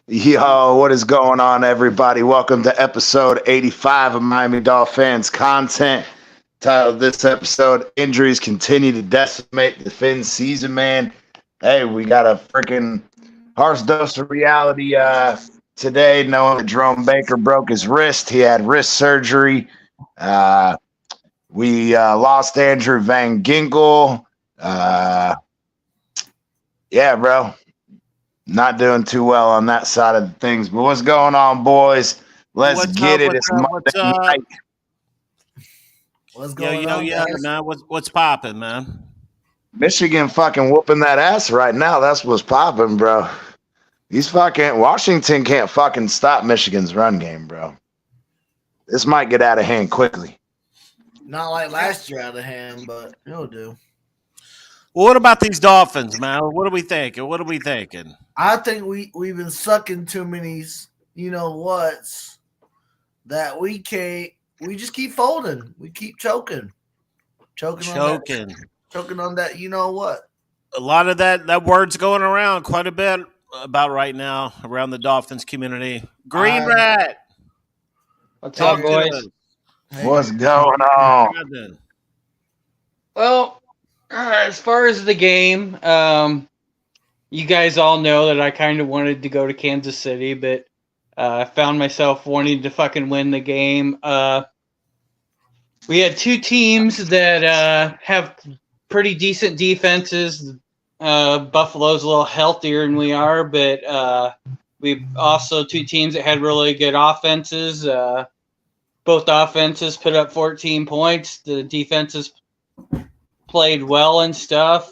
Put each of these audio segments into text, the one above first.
Yo, what is going on, everybody? Welcome to episode 85 of Miami Dolphins content. Title of this episode, Injuries Continue to Decimate the Phins season, man. Hey, we got a freaking harsh dose of reality today, knowing that Jerome Baker broke his wrist. He had wrist surgery. We lost Andrew Van Ginkel. Yeah, bro. Not doing too well on that side of things. But what's going on, boys? Let's get it. It's Monday night. What's going on, man? What's popping, man? Michigan fucking whooping that ass right now. That's what's popping, bro. These fucking Washington can't fucking stop Michigan's run game, bro. This might get out of hand quickly. Not like last year out of hand, but it'll do. Well, what about these Dolphins, man? What are we thinking? I think we've been sucking too many, whats that we can't. We just keep folding. We keep choking on that. You know what? A lot of that word's going around quite a bit about right now around the Dolphins community. Green Rat. What's up, boys? What's going on? Well, as far as the game, you guys all know that I kind of wanted to go to Kansas City, but I found myself wanting to fucking win the game. We had two teams that have pretty decent defenses. Buffalo's a little healthier than we are, but we've also two teams that had really good offenses. Both offenses put up 14 points. The defenses played well and stuff.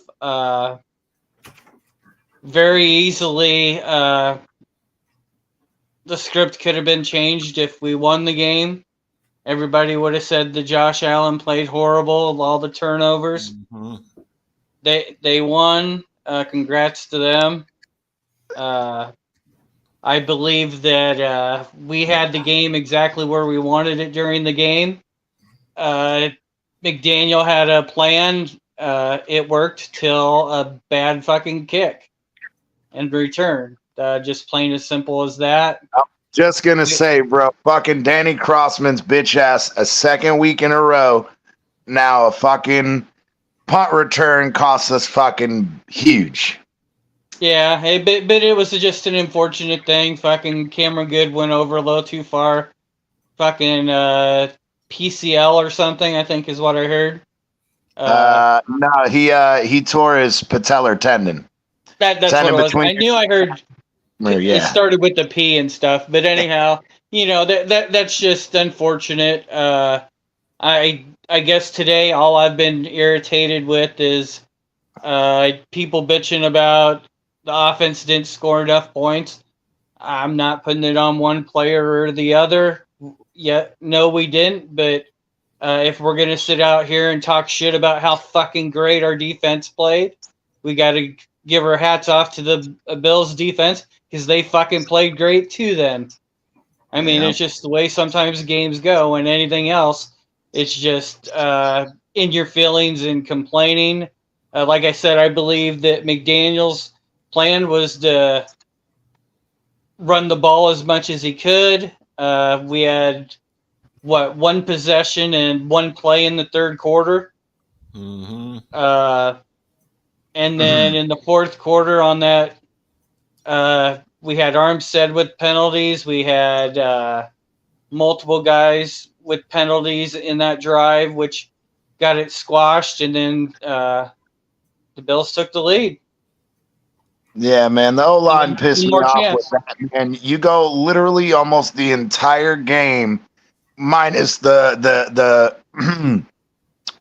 Very easily, the script could have been changed if we won the game. Everybody would have said that Josh Allen played horrible, all the turnovers. Mm-hmm. They won. Congrats to them. I believe that we had the game exactly where we wanted it during the game. McDaniel had a plan. It worked till a bad fucking kick and return. Just plain as simple as that. I'm just going to say, bro, fucking Danny Crossman's bitch ass a second week in a row. Now a fucking punt return costs us fucking huge. Yeah, but it was just an unfortunate thing. Fucking Cameron Good went over a little too far. Fucking PCL or something, I think is what I heard. No, he tore his patellar tendon. That's what it was. I knew I heard it started with the P and stuff, but anyhow, that's just unfortunate. I guess today all I've been irritated with is people bitching about the offense didn't score enough points. I'm not putting it on one player or the other. No, we didn't, but if we're going to sit out here and talk shit about how fucking great our defense played, we got to give our hats off to the Bills defense because they fucking played great too then. I mean, It's just the way sometimes games go, and anything else, it's just in your feelings and complaining. Like I said, I believe that McDaniel's plan was to run the ball as much as he could. We had one possession and one play in the third quarter. Mm-hmm. And then in the fourth quarter on that, we had Armstead with penalties. We had multiple guys with penalties in that drive, which got it squashed. And then the Bills took the lead. Yeah, man, the O-line pissed me off with that, man. You go literally almost the entire game, minus the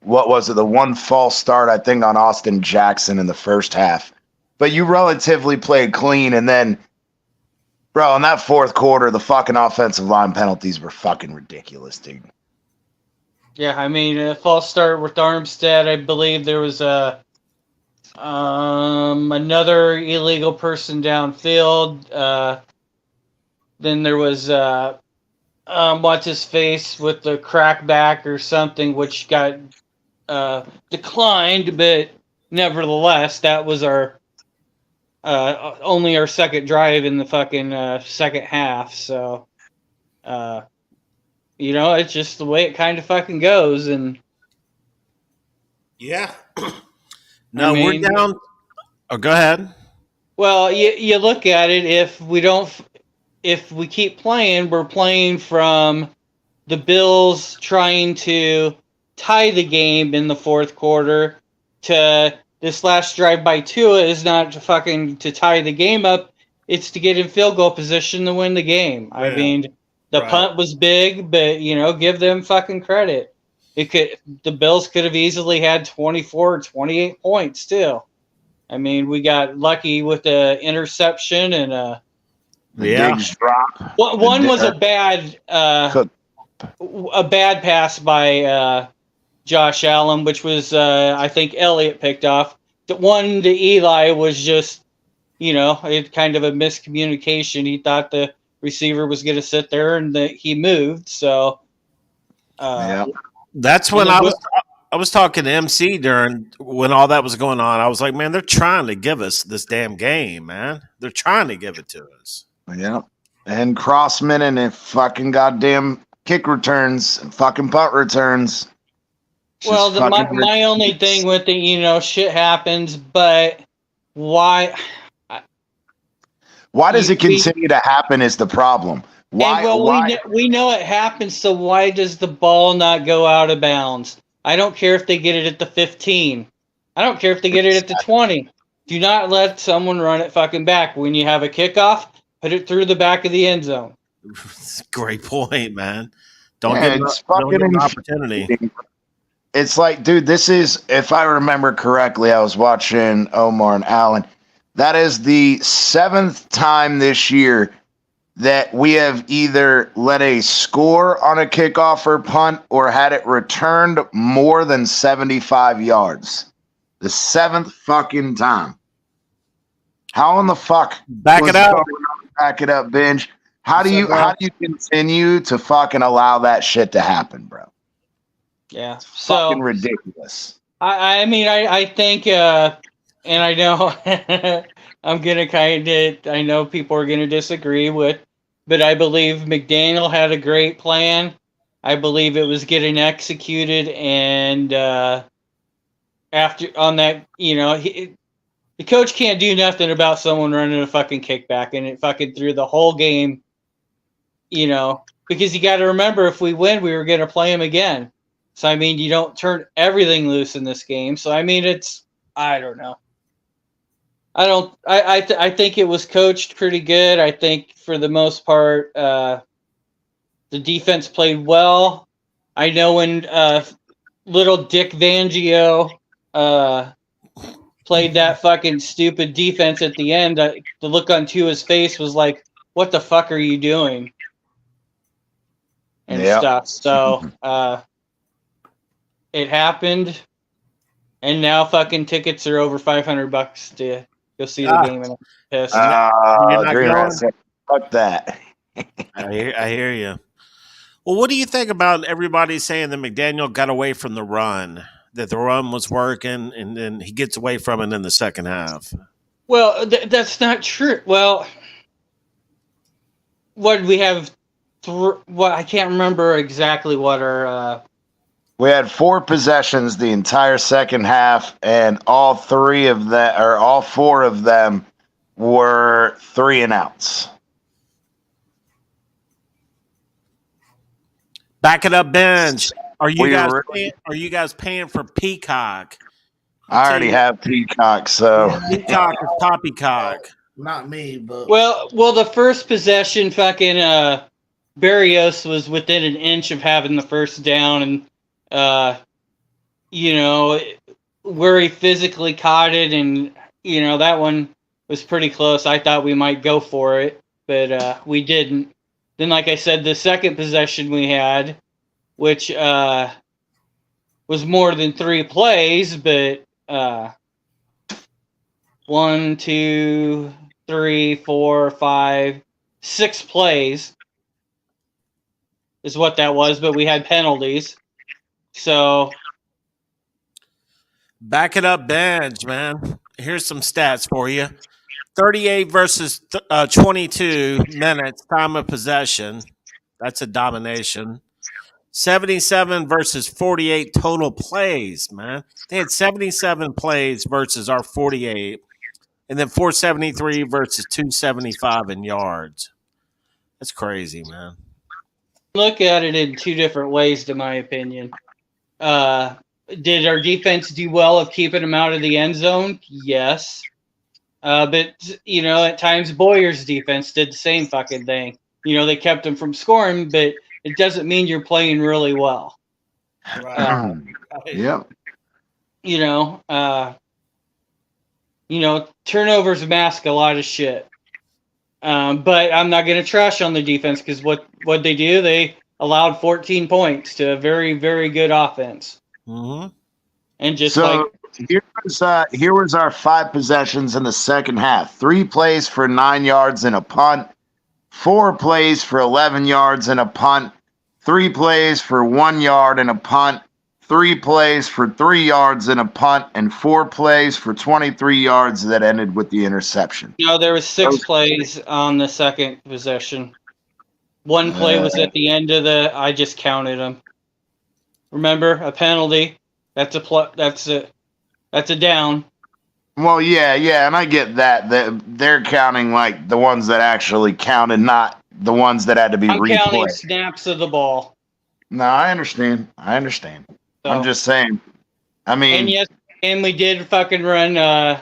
what was it, the one false start, I think, on Austin Jackson in the first half. But you relatively played clean, and then, bro, in that fourth quarter, the fucking offensive line penalties were fucking ridiculous, dude. Yeah, I mean, a false start with Armstead, I believe there was a Another illegal person downfield. Then there was what's his face with the crackback or something, which got declined, but nevertheless, that was our only our second drive in the fucking second half. So, it's just the way it kind of fucking goes, and yeah. No, we're down. Oh, go ahead. Well, you look at it. If we keep playing, we're playing from the Bills trying to tie the game in the fourth quarter to this last drive by Tua is not to tie the game up. It's to get in field goal position to win the game. Yeah. I mean, the punt was big, but give them fucking credit. The Bills could have easily had 24 or 28 points too. I mean, we got lucky with the interception and Diggs drop. One was a bad pass by Josh Allen, which was I think Elliott picked off. The one to Eli was just it kind of a miscommunication. He thought the receiver was going to sit there, and he moved. So that's when I was talking to MC during when all that was going on. I was like, man, they're trying to give us this damn game, man. They're trying to give it to us. Yeah. And Crossman and fucking goddamn kick returns and fucking punt returns. Well, my only thing with it, shit happens, but why? Why does it continue to happen is the problem. Why? Why? We know it happens, so why does the ball not go out of bounds? I don't care if they get it at the 15. I don't care if they get it at the 20. Do not let someone run it fucking back. When you have a kickoff, put it through the back of the end zone. Great point, man. Don't give an opportunity. It's like, dude, this is, if I remember correctly, I was watching Omar and Allen. That is the 7th time this year that we have either let a score on a kickoff or punt or had it returned more than 75 yards. The 7th fucking time. How in the fuck? Back it up. Back it up, Binge. How do you continue to fucking allow that shit to happen, bro? Yeah. It's fucking ridiculous. I mean, I think, and I know I know people are going to disagree but I believe McDaniel had a great plan. I believe it was getting executed, and after on that, the coach can't do nothing about someone running a fucking kickback, and it fucking threw the whole game, because you got to remember, if we win, we were going to play him again. So, I mean, you don't turn everything loose in this game. So, I mean, I don't know. I think it was coached pretty good. I think for the most part, the defense played well. I know when little Dick Vangio played that fucking stupid defense at the end, the look on Tua's face was like, what the fuck are you doing? And stuff. So, it happened, and now fucking tickets are over $500 to go see the game, and I'm pissed. Fuck that. I hear you. Well, what do you think about everybody saying that McDaniel got away from the run, that the run was working, and then he gets away from it in the second half? Well, that's not true. Well, what did we have? I can't remember exactly what our. We had 4 possessions the entire second half, and all 4 of them were 3 and outs. Back it up, Benj. Are you guys paying for Peacock? I already have Peacock, so Peacock is poppycock. Not me, but well, the first possession, fucking Barrios was within an inch of having the first down, and where he physically caught it, and that one was pretty close. I thought we might go for it, but we didn't. Then, like I said, the second possession we had, which was more than 3 plays, but 1, 2, 3, 4, 5, 6 plays is what that was, but we had penalties. So back it up, Benj, man. Here's some stats for you. 38 versus 22 minutes, time of possession. That's a domination. 77 versus 48 total plays, man. They had 77 plays versus our 48. And then 473 versus 275 in yards. That's crazy, man. Look at it in two different ways, to my opinion. Did our defense do well of keeping them out of the end zone? Yes. But, at times Boyer's defense did the same fucking thing. They kept them from scoring, but it doesn't mean you're playing really well. Right. Yeah. Turnovers mask a lot of shit. But I'm not going to trash on the defense because what they do, they allowed 14 points to a very, very good offense. Mm-hmm. And just here was our 5 possessions in the second half. 3 plays for 9 yards and a punt. 4 plays for 11 yards and a punt. 3 plays for 1 yard and a punt. 3 plays for 3 yards and a punt, and 4 plays for 23 yards that ended with the interception. No, there was 6 plays on the second possession. 1 play was at the end of I just counted them. Remember, a penalty. That's a down. Well, yeah, and I get that. They're counting like the ones that actually counted, not the ones that had to be replayed. I'm counting snaps of the ball. No, I understand. So, I'm just saying. I mean, and yes, and we did fucking run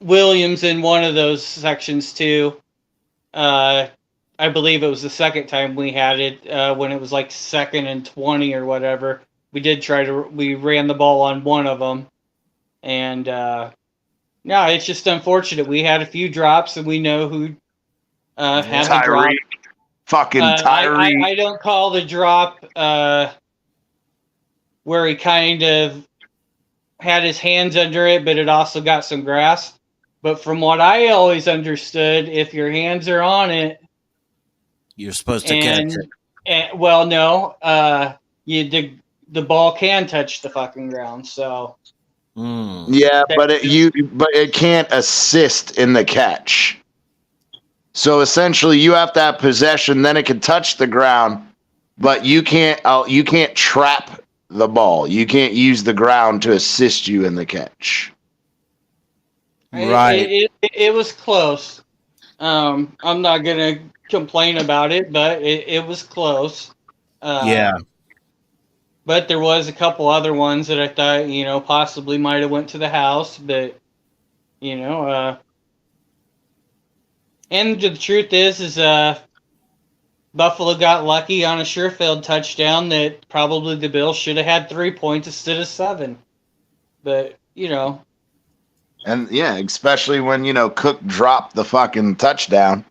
Williams in one of those sections too. I believe it was the second time we had it when it was like 2nd and 20 or whatever. We did we ran the ball on one of them, and no, it's just unfortunate. We had a few drops, and we know who had the drop. Fucking Tyree. I don't call the drop where he kind of had his hands under it, but it also got some grass. But from what I always understood, if your hands are on it, you're supposed to catch it. Well, no, the ball can touch the fucking ground. So yeah, but it can't assist in the catch. So essentially, you have to have possession, then it can touch the ground, but you can't trap the ball. You can't use the ground to assist you in the catch. Right. It was close. I'm not gonna complain about it, but it was close. Yeah. But there was a couple other ones that I thought, possibly might have went to the house, but and the truth is Buffalo got lucky on a sure-field touchdown that probably the Bills should have had 3 points instead of 7. But, And, yeah, especially when, Cook dropped the fucking touchdown.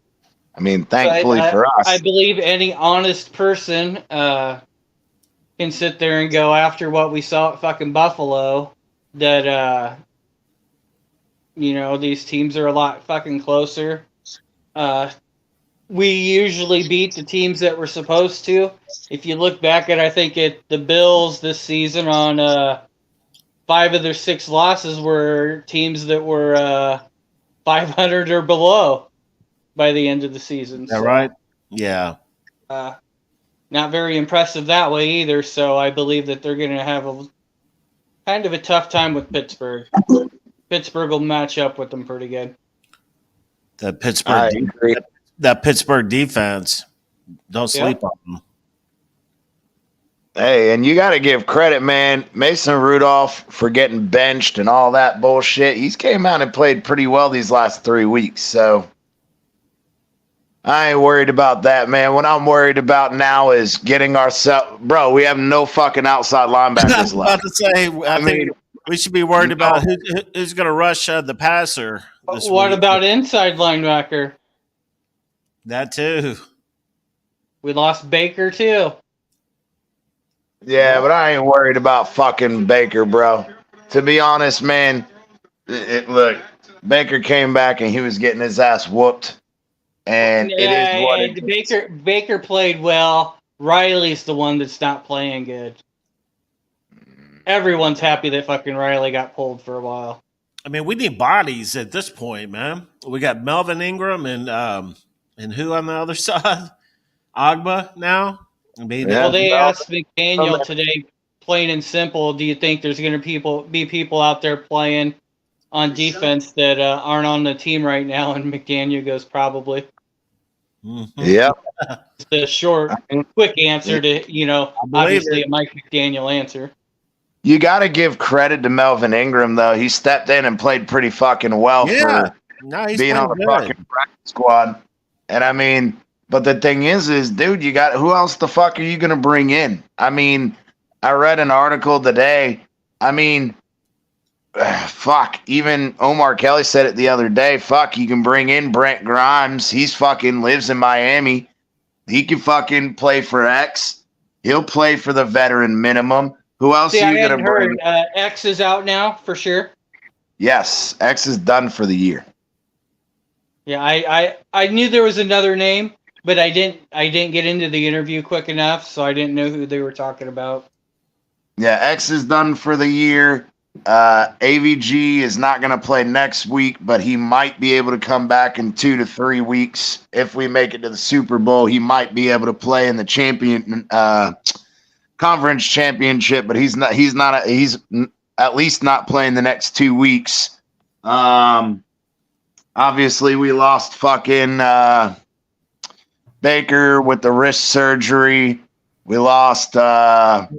I mean, thankfully for us. I believe any honest person can sit there and go after what we saw at fucking Buffalo that, these teams are a lot fucking closer. We usually beat the teams that we're supposed to. If you look back at, I think, the Bills this season on 5 of their 6 losses were teams that were 500 or below by the end of the season. Is that right? Yeah. Not very impressive that way either, so I believe that they're going to have a kind of a tough time with Pittsburgh. Pittsburgh will match up with them pretty good. That Pittsburgh defense, don't sleep on them. Hey, and you got to give credit, man. Mason Rudolph for getting benched and all that bullshit. He's came out and played pretty well these last 3 weeks, so I ain't worried about that, man. What I'm worried about now is getting ourselves. Bro, we have no fucking outside linebackers I was about to say, I think we should be worried about who's going to rush the passer. What about inside linebacker? That too. We lost Baker too. Yeah, but I ain't worried about fucking Baker, bro. To be honest, man, look, Baker came back and he was getting his ass whooped. And it is what it is. Baker played well. Riley's the one that's not playing good. Everyone's happy that fucking Riley got pulled for a while. I mean, we need bodies at this point, man. We got Melvin Ingram and who on the other side? Agba now. I mean, well, they asked McDaniel today, plain and simple. Do you think there's going to be people out there playing on defense that aren't on the team right now? And McDaniel goes, probably. Mm-hmm. Yep. It's the short, quick answer to obviously a Mike McDaniel answer. You got to give credit to Melvin Ingram, though. He stepped in and played pretty fucking well for being on the fucking practice squad. And I mean, but the thing is, dude, you got who else the fuck are you going to bring in? I mean, I read an article today. I mean, fuck. Even Omar Kelly said it the other day. Fuck, you can bring in Brent Grimes. He's fucking lives in Miami. He can fucking play for X. He'll play for the veteran minimum. Who else are you going to bring? X is out now for sure. Yes, X is done for the year. Yeah, I knew there was another name, but I didn't get into the interview quick enough, so I didn't know who they were talking about. Yeah, X is done for the year. AVG is not going to play next week, but he might be able to come back in 2 to 3 weeks. If we make it to the Super Bowl, he might be able to play in the conference championship, but he's at least not playing the next 2 weeks. Obviously we lost fucking Baker with the wrist surgery. We lost Cameron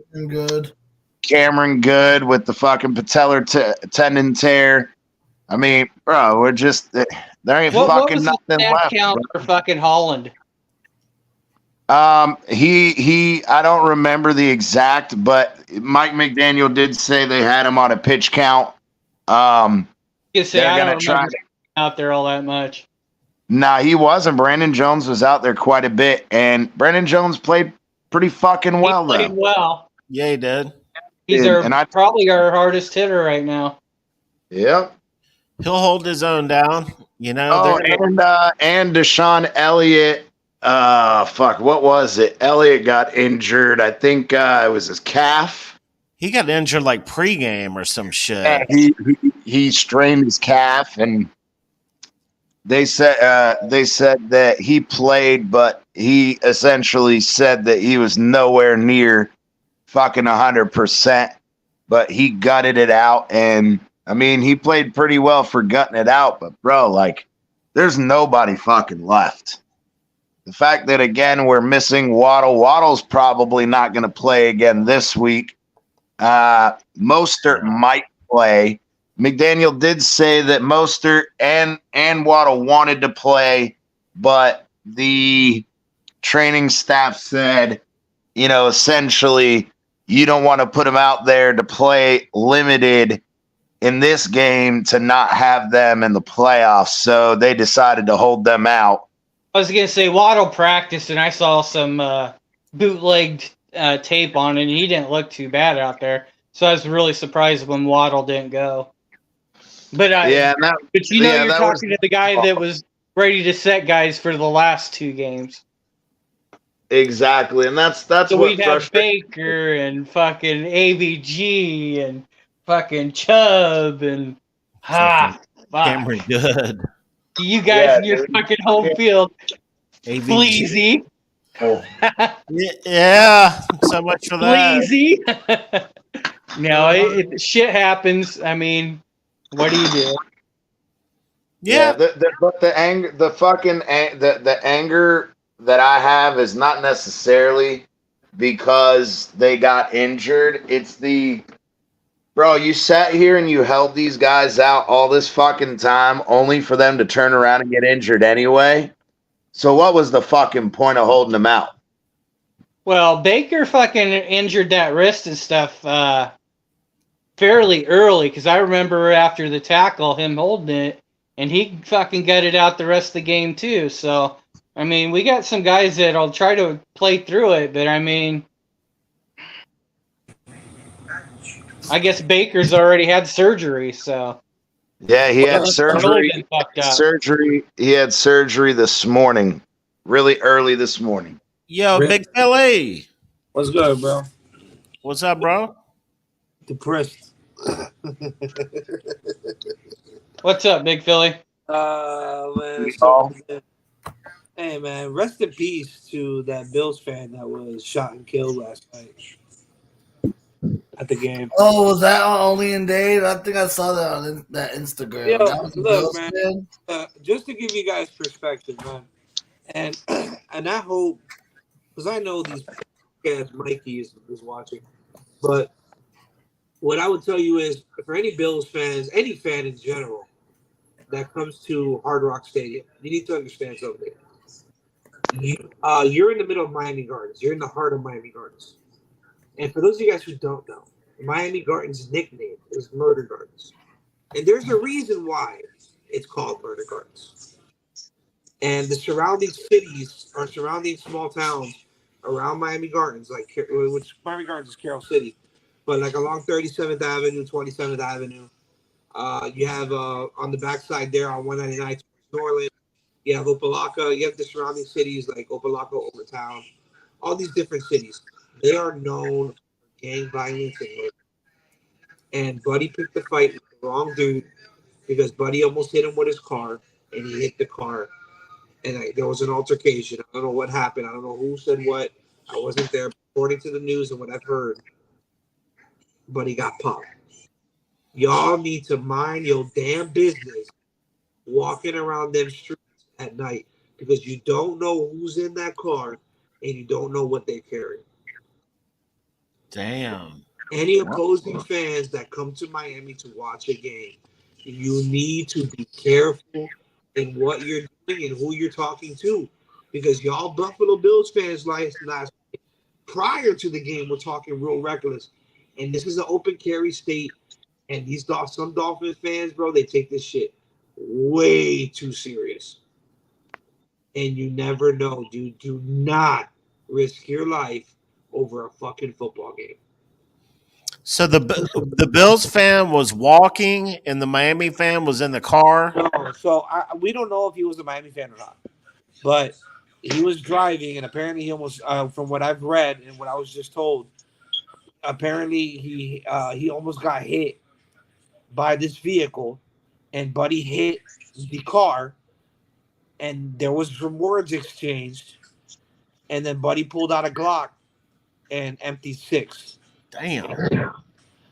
Good with the fucking patellar tendon tear. I mean, bro, we're just there ain't fucking nothing left. Count for fucking Holland. He I don't remember the exact, but Mike McDaniel did say they had him on a pitch count. They're gonna try out there all that much. Nah, he wasn't. Brandon Jones was out there quite a bit, and Brandon Jones played pretty fucking well. He played well. Yeah, he did. He's probably our hardest hitter right now. Yep. He'll hold his own down. You know. Oh, and Deshaun Elliott. What was it? Elliott got injured. I think it was his calf. He got injured like pregame or some shit. Yeah, he strained his calf, and they said that he played, but he essentially said that he was nowhere near fucking 100%. But he gutted it out, and I mean, he played pretty well for gutting it out. But bro, like, there's nobody fucking left. The fact that, again, we're missing Waddle. Waddle's probably not going to play again this week. Mostert might play. McDaniel did say that Mostert and Waddle wanted to play, but the training staff said, essentially, you don't want to put them out there to play limited in this game to not have them in the playoffs. So they decided to hold them out. I was going to say Waddle practiced, and I saw some bootlegged tape on it, and he didn't look too bad out there. So I was really surprised when Waddle didn't go. But you're talking to the guy that was ready to set guys for the last 2 games. Exactly, and that's so what we'd have Baker and fucking AVG and fucking Chubb and Cameron Good. You guys in your fucking home field. Fleazy. Oh. Yeah, so much for that. Fleazy. No, shit happens. I mean, what do you do? Yeah, but the anger, the anger that I have is not necessarily because they got injured. It's bro, you sat here and you held these guys out all this fucking time only for them to turn around and get injured anyway. So what was the fucking point of holding them out? Well, Baker fucking injured that wrist and stuff fairly early, because I remember after the tackle, him holding it, and he fucking gutted out the rest of the game too. So, I mean, we got some guys that'll try to play through it, but I mean, I guess Baker's already had surgery, so. Yeah, he had surgery. He had surgery this morning, really early this morning. Yo, Big Philly. What's good, bro? What's up, bro? Depressed. What's up, Big Philly? Man, hey, man, rest in peace to that Bills fan that was shot and killed last night at the game. Oh, was that on Only in Dave? I think I saw that on that Instagram. Yo, that was look, Bills man, fan? just to give you guys perspective, man, and I hope, because I know these guys, Mikey is watching, but what I would tell you is, for any Bills fans, any fan in general that comes to Hard Rock Stadium, you need to understand something. You're in the middle of Miami Gardens. You're in the heart of Miami Gardens. And for those of you guys who don't know, Miami Gardens' nickname is Murder Gardens. And there's a reason why it's called Murder Gardens. And the surrounding cities or surrounding small towns around Miami Gardens, which Miami Gardens is Carroll City, but like along 37th Avenue, 27th Avenue, you have on the backside there on 199 Norland, you have Opelika, you have the surrounding cities like Opelika, Overtown, all these different cities. They are known for gang violence and murder. And Buddy picked the fight with the wrong dude because Buddy almost hit him with his car, and he hit the car. And there was an altercation. I don't know what happened. I don't know who said what. I wasn't there. According to the news and what I've heard, Buddy got popped. Y'all need to mind your damn business walking around them streets at night because you don't know who's in that car and you don't know what they carry. Damn. Any opposing fans that come to Miami to watch a game, you need to be careful in what you're doing and who you're talking to, because y'all Buffalo Bills fans last prior to the game were talking real reckless, and this is an open carry state, and some Dolphins fans, bro, they take this shit way too serious, and you never know, dude. Do not risk your life over a fucking football game. So the Bills fan was walking, and the Miami fan was in the car. No, so we don't know if he was a Miami fan or not, but he was driving, and apparently he almost, from what I've read and what I was just told, apparently he almost got hit by this vehicle, and Buddy hit the car, and there was some words exchanged, and then Buddy pulled out a Glock and emptied 6. Damn.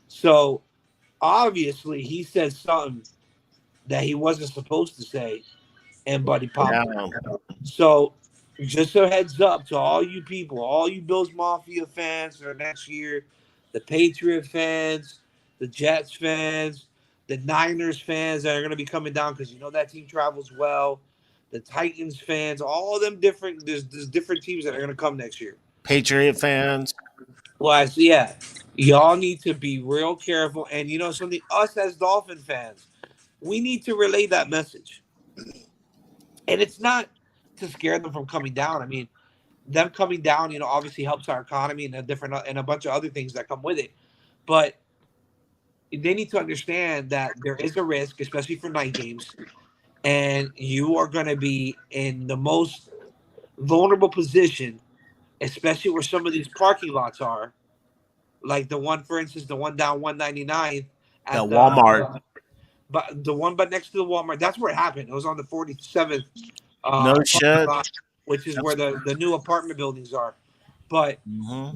So obviously he said something that he wasn't supposed to say, and Buddy popped. Yeah. So just a heads up to all you people, all you Bills Mafia fans for next year, the Patriot fans, the Jets fans, the Niners fans that are going to be coming down because you know that team travels well, the Titans fans, all of them different. There's different teams that are going to come next year. Patriot fans. Well, yeah, y'all need to be real careful, and you know something. Us as Dolphin fans, we need to relay that message, and it's not to scare them from coming down. I mean, them coming down, you know, obviously helps our economy and a bunch of other things that come with it, but they need to understand that there is a risk, especially for night games, and you are going to be in the most vulnerable position, especially where some of these parking lots are, like the one, for instance, the one down 199 at the Walmart. But the one next to the Walmart, that's where it happened. It was on the 47th. No shit. Lot, which is where the new apartment buildings are. But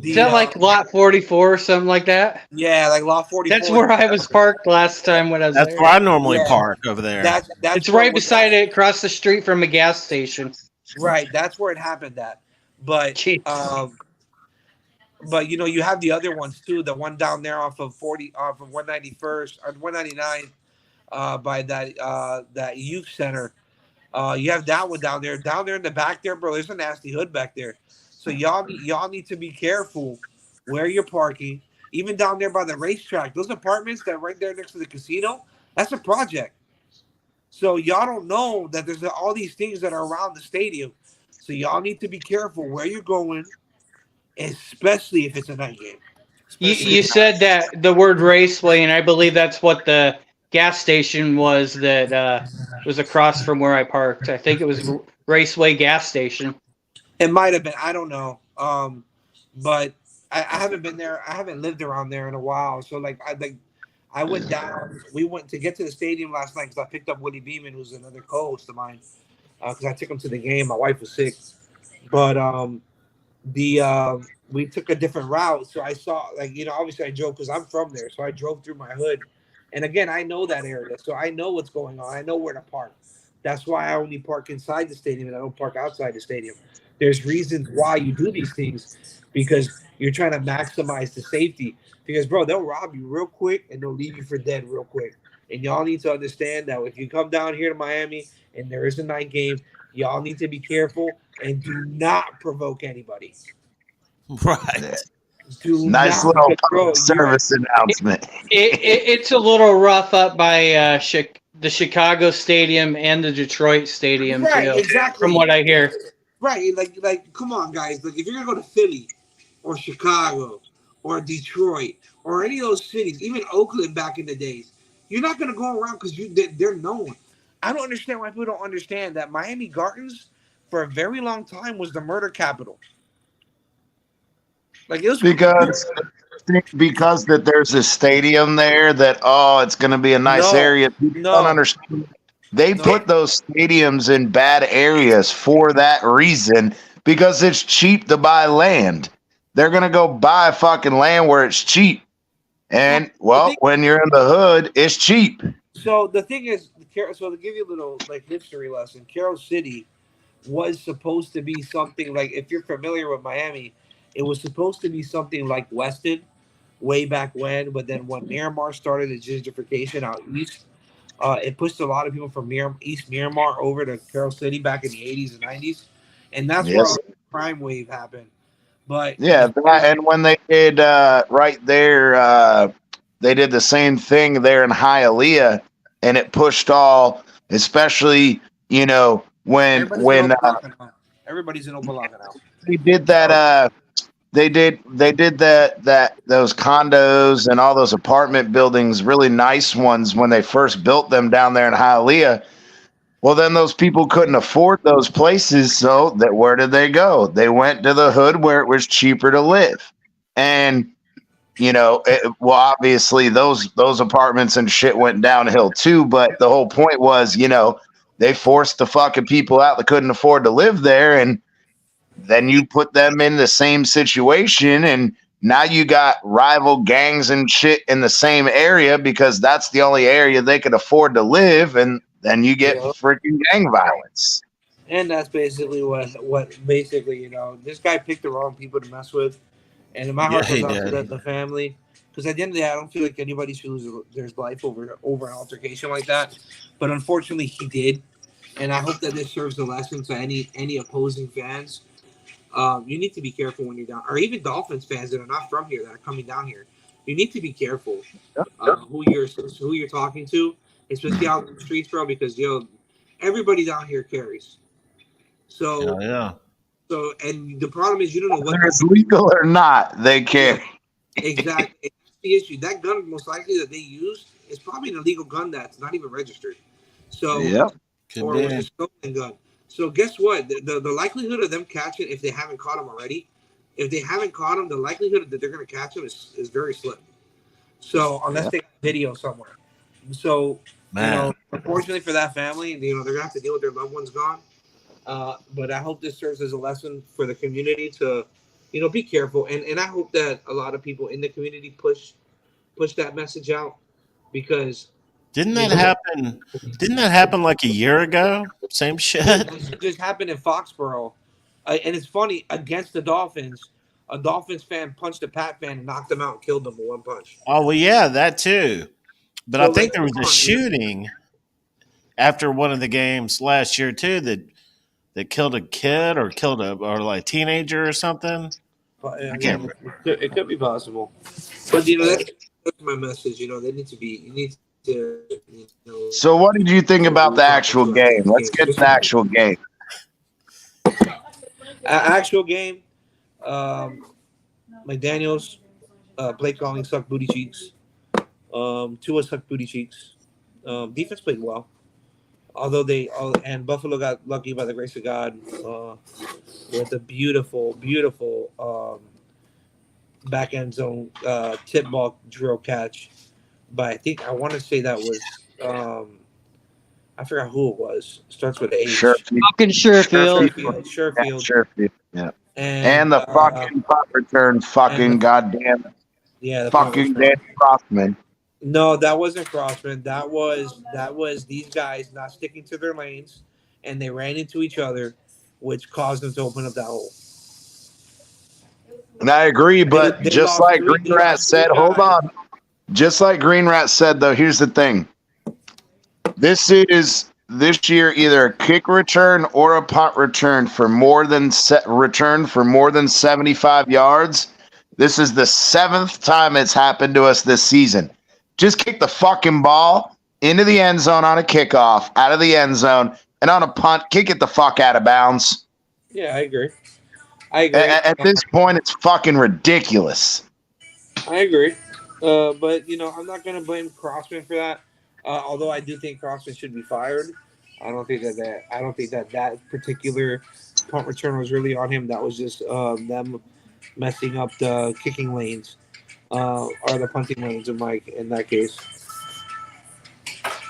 is that like lot 44 or something like that? Yeah, like lot 44. That's where I was parked last time when I was That's there. where I normally park over there. That's it's right beside it, across the street from a gas station. Right, that's where it happened at. But but you know, you have the other ones too. The one down there off of 191st or 199 by that youth center. You have that one down there. Down there in the back there, bro, there's a nasty hood back there. So y'all need to be careful where you're parking. Even down there by the racetrack, those apartments that are right there next to the casino, that's a project. So y'all don't know that there's all these things that are around the stadium. So y'all need to be careful where you're going, especially if it's a night game. You said that the word raceway, and I believe that's what the gas station was that was across from where I parked. I think it was Raceway gas station. It might have been. I don't know. But I haven't been there. I haven't lived around there in a while. So I went down. We went to get to the stadium last night because I picked up Woody Beeman, who's another co-host of mine, because I took him to the game. My wife was sick, but we took a different route. So I saw, obviously I drove because I'm from there. So I drove through my hood, and again, I know that area, so I know what's going on. I know where to park. That's why I only park inside the stadium and I don't park outside the stadium. There's reasons why you do these things, because you're trying to maximize the safety. Because, bro, they'll rob you real quick and they'll leave you for dead real quick. And y'all need to understand that if you come down here to Miami and there is a night game, y'all need to be careful and do not provoke anybody. Right. Nice little public service announcement. It's a little rough up by the Chicago Stadium and the Detroit Stadium, right, too, exactly. from what I hear. Right, like, come on, guys. Like, if you're gonna go to Philly or Chicago or Detroit or any of those cities, even Oakland back in the days, you're not gonna go around because they're known. I don't understand why people don't understand that Miami Gardens for a very long time was the murder capital. Like, it was because that there's a stadium there that it's going to be a nice area. People don't understand. They put those stadiums in bad areas for that reason, because it's cheap to buy land. They're going to go buy fucking land where it's cheap. And, when you're in the hood, it's cheap. So the thing is, so to give you a little history lesson, Carroll City was supposed to be something like, if you're familiar with Miami, it was supposed to be something like Weston way back when. But then when Miramar started its gentrification out east, it pushed a lot of people from East Miramar over to Carroll City back in the 80s and 90s. And that's where the crime wave happened. But and when they did right there, they did the same thing there in Hialeah, and it pushed all, especially, when everybody's in Opalaka now. They did that. They did that those condos and all those apartment buildings, really nice ones, when they first built them down there in Hialeah. Well, then those people couldn't afford those places, so where did they go? They went to the hood where it was cheaper to live. And obviously those apartments and shit went downhill too. But the whole point was, they forced the fucking people out that couldn't afford to live there, and then you put them in the same situation, and now you got rival gangs and shit in the same area because that's the only area they could afford to live, and then you get freaking gang violence. And that's basically what this guy picked the wrong people to mess with. And my heart goes out to the family, because at the end of the day, I don't feel like anybody should lose their life over an altercation like that. But unfortunately, he did. And I hope that this serves a lesson to any opposing fans. You need to be careful when you're down, or even Dolphins fans that are not from here that are coming down here. You need to be careful who you're talking to, especially out in the streets, bro. Because everybody down here carries. So So, and the problem is you don't know whether it's legal or not, they carry. Exactly. That's the issue. That gun, most likely that they use, is probably an illegal gun that's not even registered. So, or it was a stolen gun. So, guess what? The likelihood of them catching, if they haven't caught him already, the likelihood that they're going to catch him is very slim. So, unless they got video somewhere. So, unfortunately for that family, they're going to have to deal with their loved ones gone. But I hope this serves as a lesson for the community to, be careful. And I hope that a lot of people in the community push that message out, because didn't that happen? Didn't that happen like a year ago? Same shit. It just happened in Foxborough, and it's funny, against the Dolphins. A Dolphins fan punched a Pat fan and knocked him out and killed him with one punch. Oh well, yeah, that too. But I think there was a shooting after one of the games last year too that killed a kid or killed a teenager or something. I can't remember. It could be possible, but that's my message. They need to be. You need to. So, what did you think about the actual game? Let's get to the actual game. Actual game. McDaniels, play calling sucked booty cheeks. Tua sucked booty cheeks. Defense played well, and Buffalo got lucky by the grace of God with a beautiful back end zone tip ball drill catch. But I want to say that was I forgot who it was. Starts with H. Fucking Sherfield. Sherfield. Yeah. And the fucking punt return, fucking goddamn, the fucking Danny Crossman. No, that wasn't Crossman. That was these guys not sticking to their lanes, and they ran into each other, which caused them to open up that hole. And I agree, but They just lost like three- Green they Rat lost three said, hold guys. on. Just like Green Rat said, though, here's the thing. This year either a kick return or a punt return for more than 75 yards. This is the 7th time it's happened to us this season. Just kick the fucking ball into the end zone on a kickoff, out of the end zone, and on a punt, kick it the fuck out of bounds. Yeah, I agree. At this point, it's fucking ridiculous. I agree. But I'm not going to blame Crossman for that. Although I do think Crossman should be fired. I don't think that particular punt return was really on him. That was just them messing up the kicking lanes or the punting lanes of Mike in that case.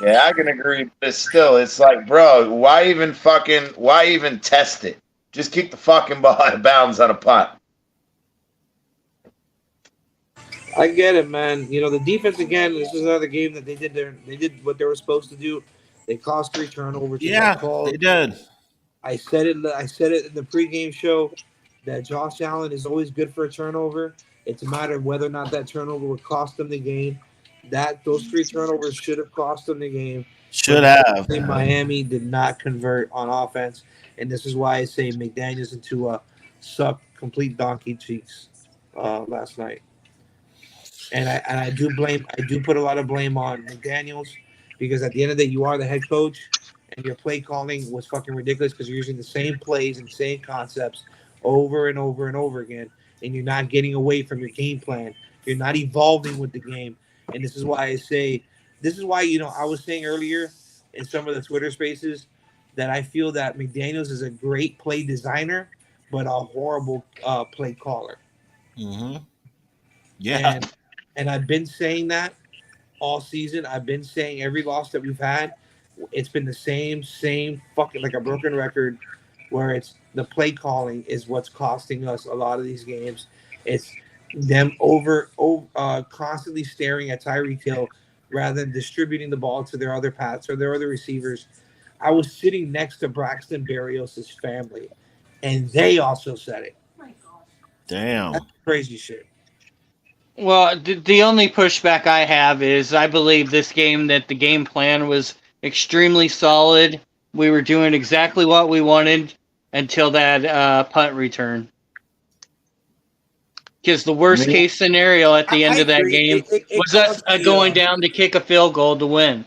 Yeah, I can agree, but it's like, bro, why even test it? Just kick the fucking ball out of bounds on a punt. I get it, man. The defense again. This is another game that they did what they were supposed to do. They caused 3 turnovers. Yeah, they did. I said it in the pregame show that Josh Allen is always good for a turnover. It's a matter of whether or not that turnover would cost them the game. Those 3 turnovers should have cost them the game. Should have. Miami did not convert on offense, and this is why I say McDaniels and Tua sucked complete donkey cheeks last night. And I do put a lot of blame on McDaniels because at the end of the day, you are the head coach, and your play calling was fucking ridiculous because you're using the same plays and same concepts over and over and over again, and you're not getting away from your game plan. You're not evolving with the game, and this is why I was saying earlier in some of the Twitter spaces that I feel that McDaniels is a great play designer, but a horrible play caller. Mm-hmm. Yeah. And I've been saying that all season. I've been saying every loss that we've had, it's been the same fucking like a broken record where it's the play calling is what's costing us a lot of these games. It's them constantly staring at Tyreek Hill rather than distributing the ball to their other paths or their other receivers. I was sitting next to Braxton Berrios' family, and they also said it. Damn. That's crazy shit. Well, the only pushback I have is I believe this game that the game plan was extremely solid. We were doing exactly what we wanted until that punt return. Because the worst case scenario at the end of that game was us going down to kick a field goal to win.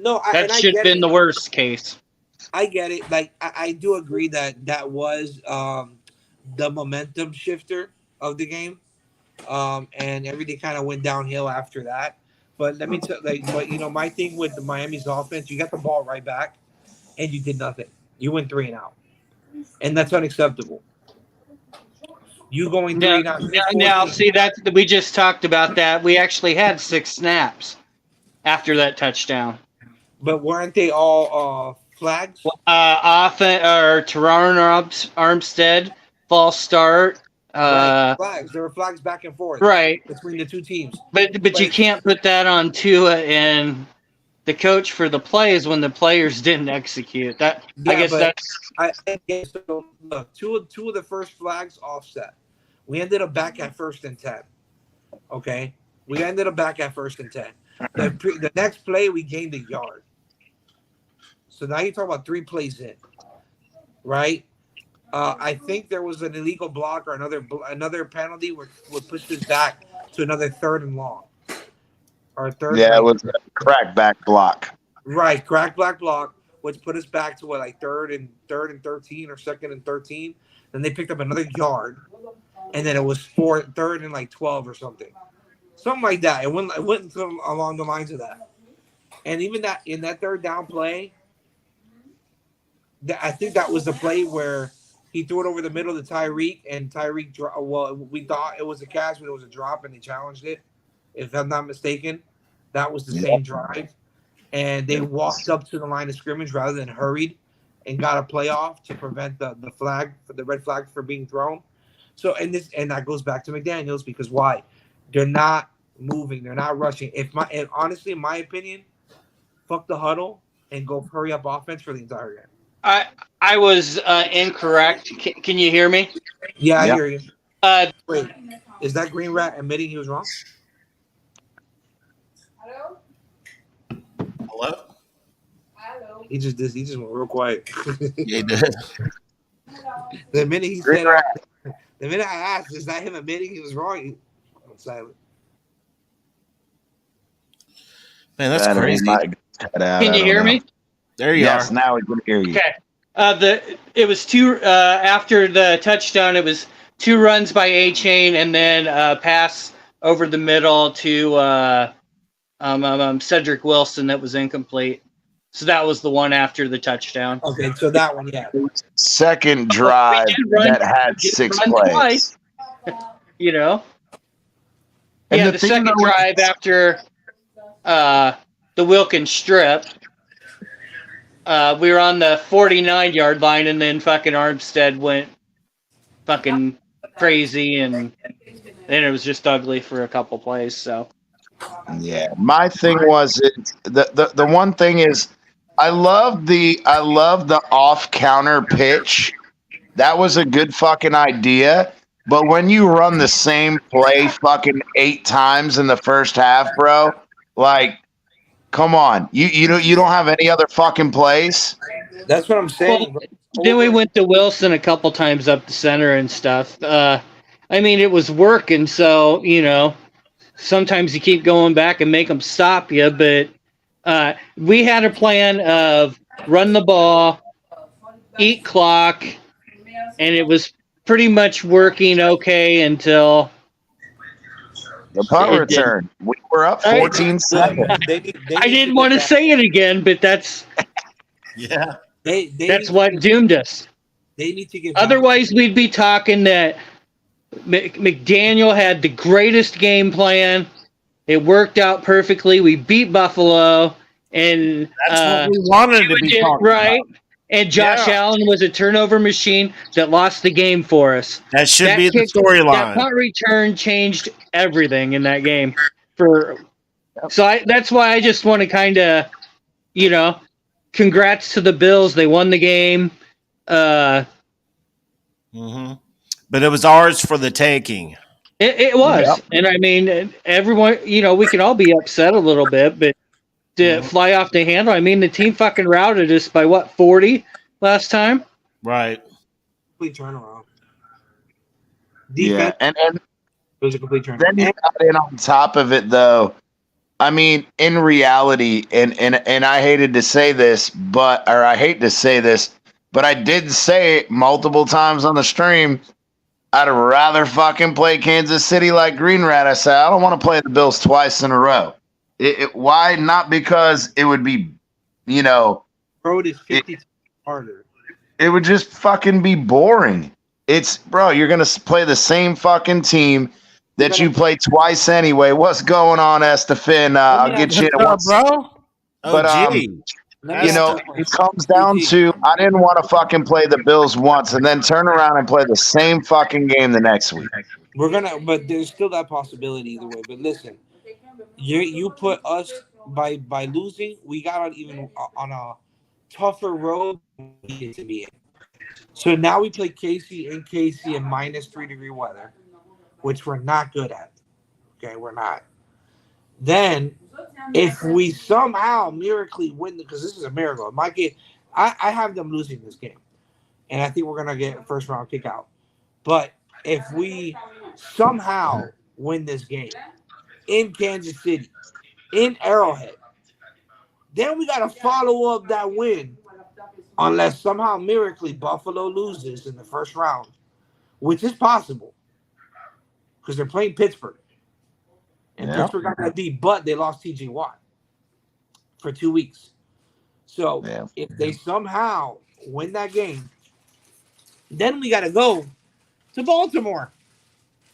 No, that should have been the worst case. I get it. Like I do agree that was the momentum shifter of the game. And everything kind of went downhill after that. But let me tell my thing with the Miami's offense, you got the ball right back, and you did nothing. You went 3 and out, and that's unacceptable. You going 3 and out. Now, see that we just talked about that. We actually had 6 snaps after that touchdown. But weren't they all flags? Offense or Teron Armstead false start. Flags. There were flags back and forth, right, between the 2 teams. But you can't put that on Tua and the coach for the plays when the players didn't execute. That I guess so. Look, two of the first flags offset. We ended up back at 1st and 10. Okay, we ended up back at 1st and 10. The next play we gained a yard. So now you're talking about 3 plays in, right? I think there was an illegal block or another penalty would push this back to another 3rd and long. Or 3rd. Yeah, it was a crackback block. Right, crackback block, which put us back to 3rd and 13 or 2nd and 13. Then they picked up another yard, and then it was 3rd and 12 or something like that. It went along the lines of that. And even that in that third down play, I think that was the play where he threw it over the middle to Tyreek, and Tyreek. Well, we thought it was a catch, but it was a drop, and they challenged it. If I'm not mistaken, that was the same drive, and they walked up to the line of scrimmage rather than hurried, and got a playoff to prevent the red flag for being thrown. So and that goes back to McDaniels, because why? They're not moving, they're not rushing. And honestly, in my opinion, fuck the huddle and go hurry up offense for the entire game. I was incorrect. Can you hear me? Yeah, I hear you. Wait, is that Green Rat admitting he was wrong? Hello? He just went real quiet. He did. The minute he said that, the minute I asked, is that him admitting he was wrong? He went silent. Man, that's crazy. Can you hear me? There you are. Yes, now we can hear you. Okay. It was two after the touchdown. It was 2 runs by A-Chain and then pass over the middle to Cedric Wilson that was incomplete. So that was the one after the touchdown. Okay, so that one, yeah. Second drive that had 6 plays. You know? And yeah, the second drive after the Wilkins strip. We were on the 49-yard line, and then fucking Armstead went fucking crazy, and then it was just ugly for a couple plays. So, yeah, my thing was the one thing is I love the off counter pitch. That was a good fucking idea. But when you run the same play fucking 8 times in the first half, bro, like, come on, you don't have any other fucking plays. That's what I'm saying. Well, then we went to Wilson a couple times up the center and stuff. I mean, it was working, so sometimes you keep going back and make them stop you. But we had a plan of run the ball, eat clock, and it was pretty much working okay until the punt return. We were up 14-7. I didn't want to say it again, but that's that's what doomed us. They need to get. Otherwise, we'd be talking that McDaniel had the greatest game plan. It worked out perfectly. We beat Buffalo, and that's what we wanted to be talking right. about. And Josh Allen was a turnover machine that lost the game for us. That should be the storyline. That punt return changed everything in that game. That's why I just want to kind of, congrats to the Bills. They won the game. But it was ours for the taking. It was. And I mean, everyone, we can all be upset a little bit, but to fly off the handle. I mean, the team fucking routed us by 40 last time? Right. Complete turnaround. Defense, and it was a complete turnaround. Then you got in on top of it, though. I mean, in reality, and I hated to say this, but I did say it multiple times on the stream. I'd rather fucking play Kansas City like Green Rat. I said, I don't want to play the Bills twice in a row. Why? Not because it would be, road is 50 times harder. It would just fucking be boring. You're going to play the same fucking team that you play twice anyway. What's going on, Estefan? I'll get you in one, bro. But, it comes down to I didn't want to fucking play the Bills once and then turn around and play the same fucking game the next week. But there's still that possibility either way. But listen. You put us by losing. We got on a tougher road to be in. So now we play KC in -3-degree weather, which we're not good at. Okay, we're not. Then, if we somehow miraculously win, because this is a miracle. In my game, I have them losing this game, and I think we're gonna get a first round kick out. But if we somehow win this game in Kansas City, in Arrowhead, then we got to follow up that win unless somehow miraculously Buffalo loses in the first round, which is possible because they're playing Pittsburgh. And Pittsburgh got that deep, but they lost T.J. Watt. for 2 weeks. So if they somehow win that game, then we got to go to Baltimore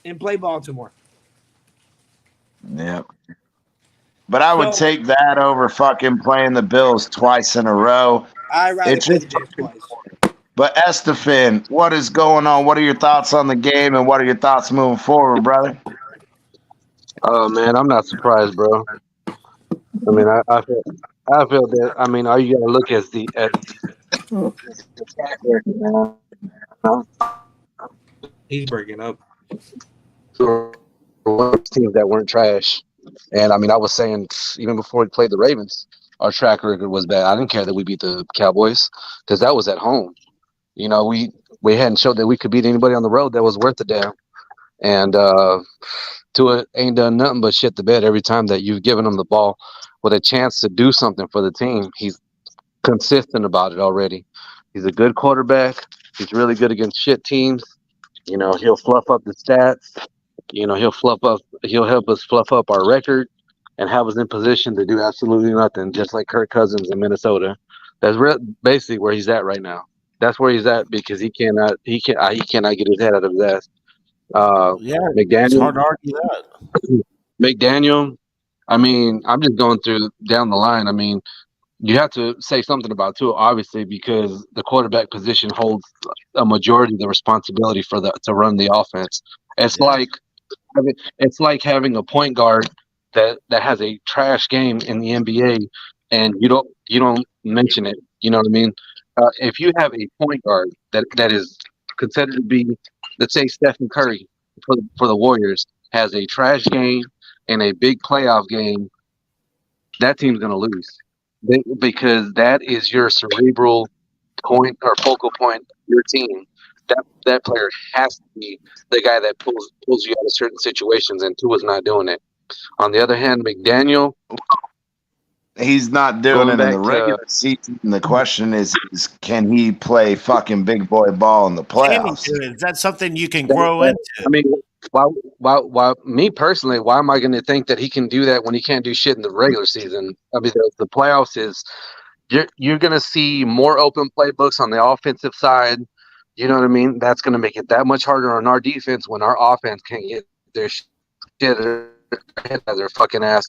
and play Baltimore. Yep. But I would take that over fucking playing the Bills twice in a row. I'd rather play the Bills twice. But Estefan, what is going on? What are your thoughts on the game, and what are your thoughts moving forward, brother? Oh man, I'm not surprised, bro. I mean, I feel that. I mean, all you gotta look at the track record, man. He's breaking up. Teams that weren't trash, and I mean, I was saying even before we played the Ravens, our track record was bad. I didn't care that we beat the Cowboys because that was at home. You know, we hadn't showed that we could beat anybody on the road that was worth a damn. And Tua ain't done nothing but shit the bed every time that you've given him the ball with a chance to do something for the team. He's consistent about it already. He's a good quarterback. He's really good against shit teams. You know, he'll fluff up the stats. You know, he'll help us fluff up our record and have us in position to do absolutely nothing, just like Kirk Cousins in Minnesota. That's basically where he's at right now. That's where he's at because he cannot get his head out of his ass. McDaniel, it's hard to argue that. McDaniel, I mean, I'm just going through down the line. I mean, you have to say something about Tua, obviously, because the quarterback position holds a majority of the responsibility to run the offense. It's like having a point guard that has a trash game in the NBA, and you don't mention it. You know what I mean? If you have a point guard that is considered to be, let's say Stephen Curry for the Warriors, has a trash game and a big playoff game, that team's going to lose because that is your cerebral point or focal point of your team. That player has to be the guy that pulls you out of certain situations, and Tua's not doing it. On the other hand, McDaniel, he's not doing it in the regular season. The question is can he play fucking big boy ball in the playoffs? Is that something you can grow into? I mean, why me personally, why am I going to think that he can do that when he can't do shit in the regular season? I mean, the playoffs is you're going to see more open playbooks on the offensive side. You know what I mean? That's going to make it that much harder on our defense when our offense can't get their shit out of their fucking ass,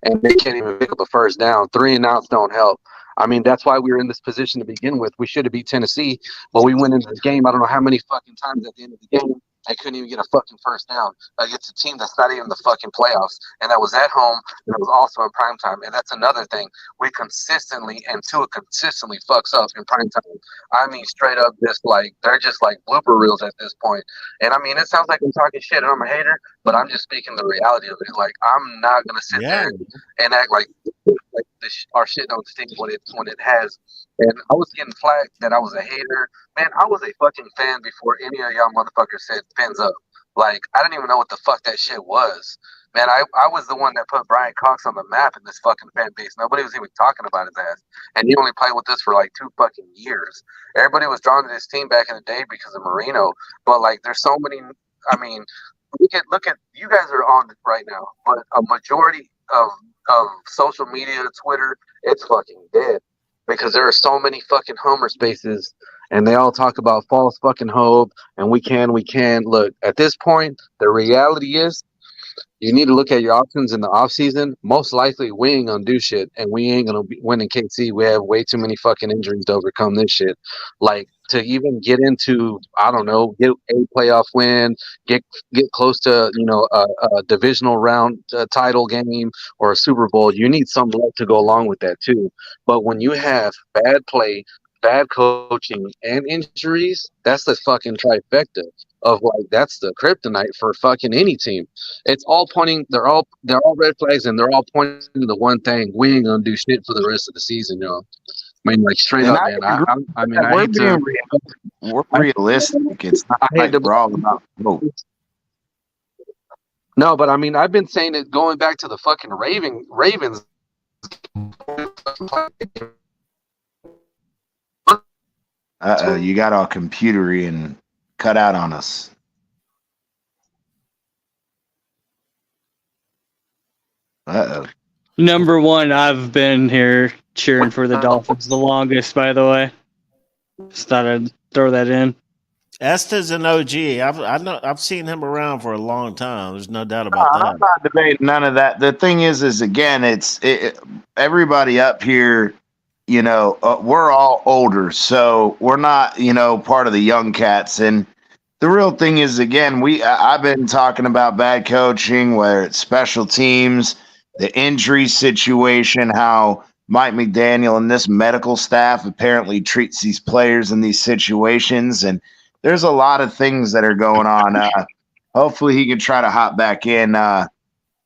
and they can't even pick up a first down. 3 and outs don't help. I mean, that's why we were in this position to begin with. We should have beat Tennessee, but we went into the game. I don't know how many fucking times at the end of the game I couldn't even get a fucking first down against a team that's not even in the fucking playoffs. And that was at home, and it was also in prime time. And that's another thing. We consistently, and Tua consistently fucks up in prime time. I mean, straight up, they're just like blooper reels at this point. And I mean, it sounds like I'm talking shit and I'm a hater, but I'm just speaking the reality of it. Like, I'm not going to sit there and act like our shit don't stink when it has. And I was getting flagged that I was a hater. Man, I was a fucking fan before any of y'all motherfuckers said Phins up. Like, I didn't even know what the fuck that shit was. Man, I was the one that put Brian Cox on the map in this fucking fan base. Nobody was even talking about his ass. And he only played with us for like 2 fucking years. Everybody was drawn to this team back in the day because of Marino. But like, there's so many. I mean, look at you guys are on it right now, but a majority of social media, Twitter, it's fucking dead because there are so many fucking homer spaces, and they all talk about false fucking hope and we can. Look, at this point, the reality is you need to look at your options in the offseason. Most likely, we ain't going to do shit, and we ain't going to be winning KC. We have way too many fucking injuries to overcome this shit. Like, to even get into, I don't know, get a playoff win, get close to, a divisional round title game or a Super Bowl, you need some luck to go along with that, too. But when you have bad play, bad coaching, and injuries, that's the fucking trifecta of like that's the kryptonite for fucking any team. It's all pointing. They're all red flags, and they're all pointing to the one thing: we ain't gonna do shit for the rest of the season, y'all. I mean, like straight up, man. We're realistic. It's not like we're all about hope. No, but I mean, I've been saying it going back to the fucking Ravens. You got all computery and cut out on us. Number one, I've been here cheering for the Dolphins the longest, by the way. Just thought I'd throw that in. Esta's an OG. I've seen him around for a long time. There's no doubt about that. I'm not debating none of that. The thing is again, everybody up here, we're all older, so we're not, part of the young cats. And the real thing is, again, I've been talking about bad coaching, whether it's special teams, the injury situation, how Mike McDaniel and this medical staff apparently treats these players in these situations, and there's a lot of things that are going on. Hopefully he can try to hop back in.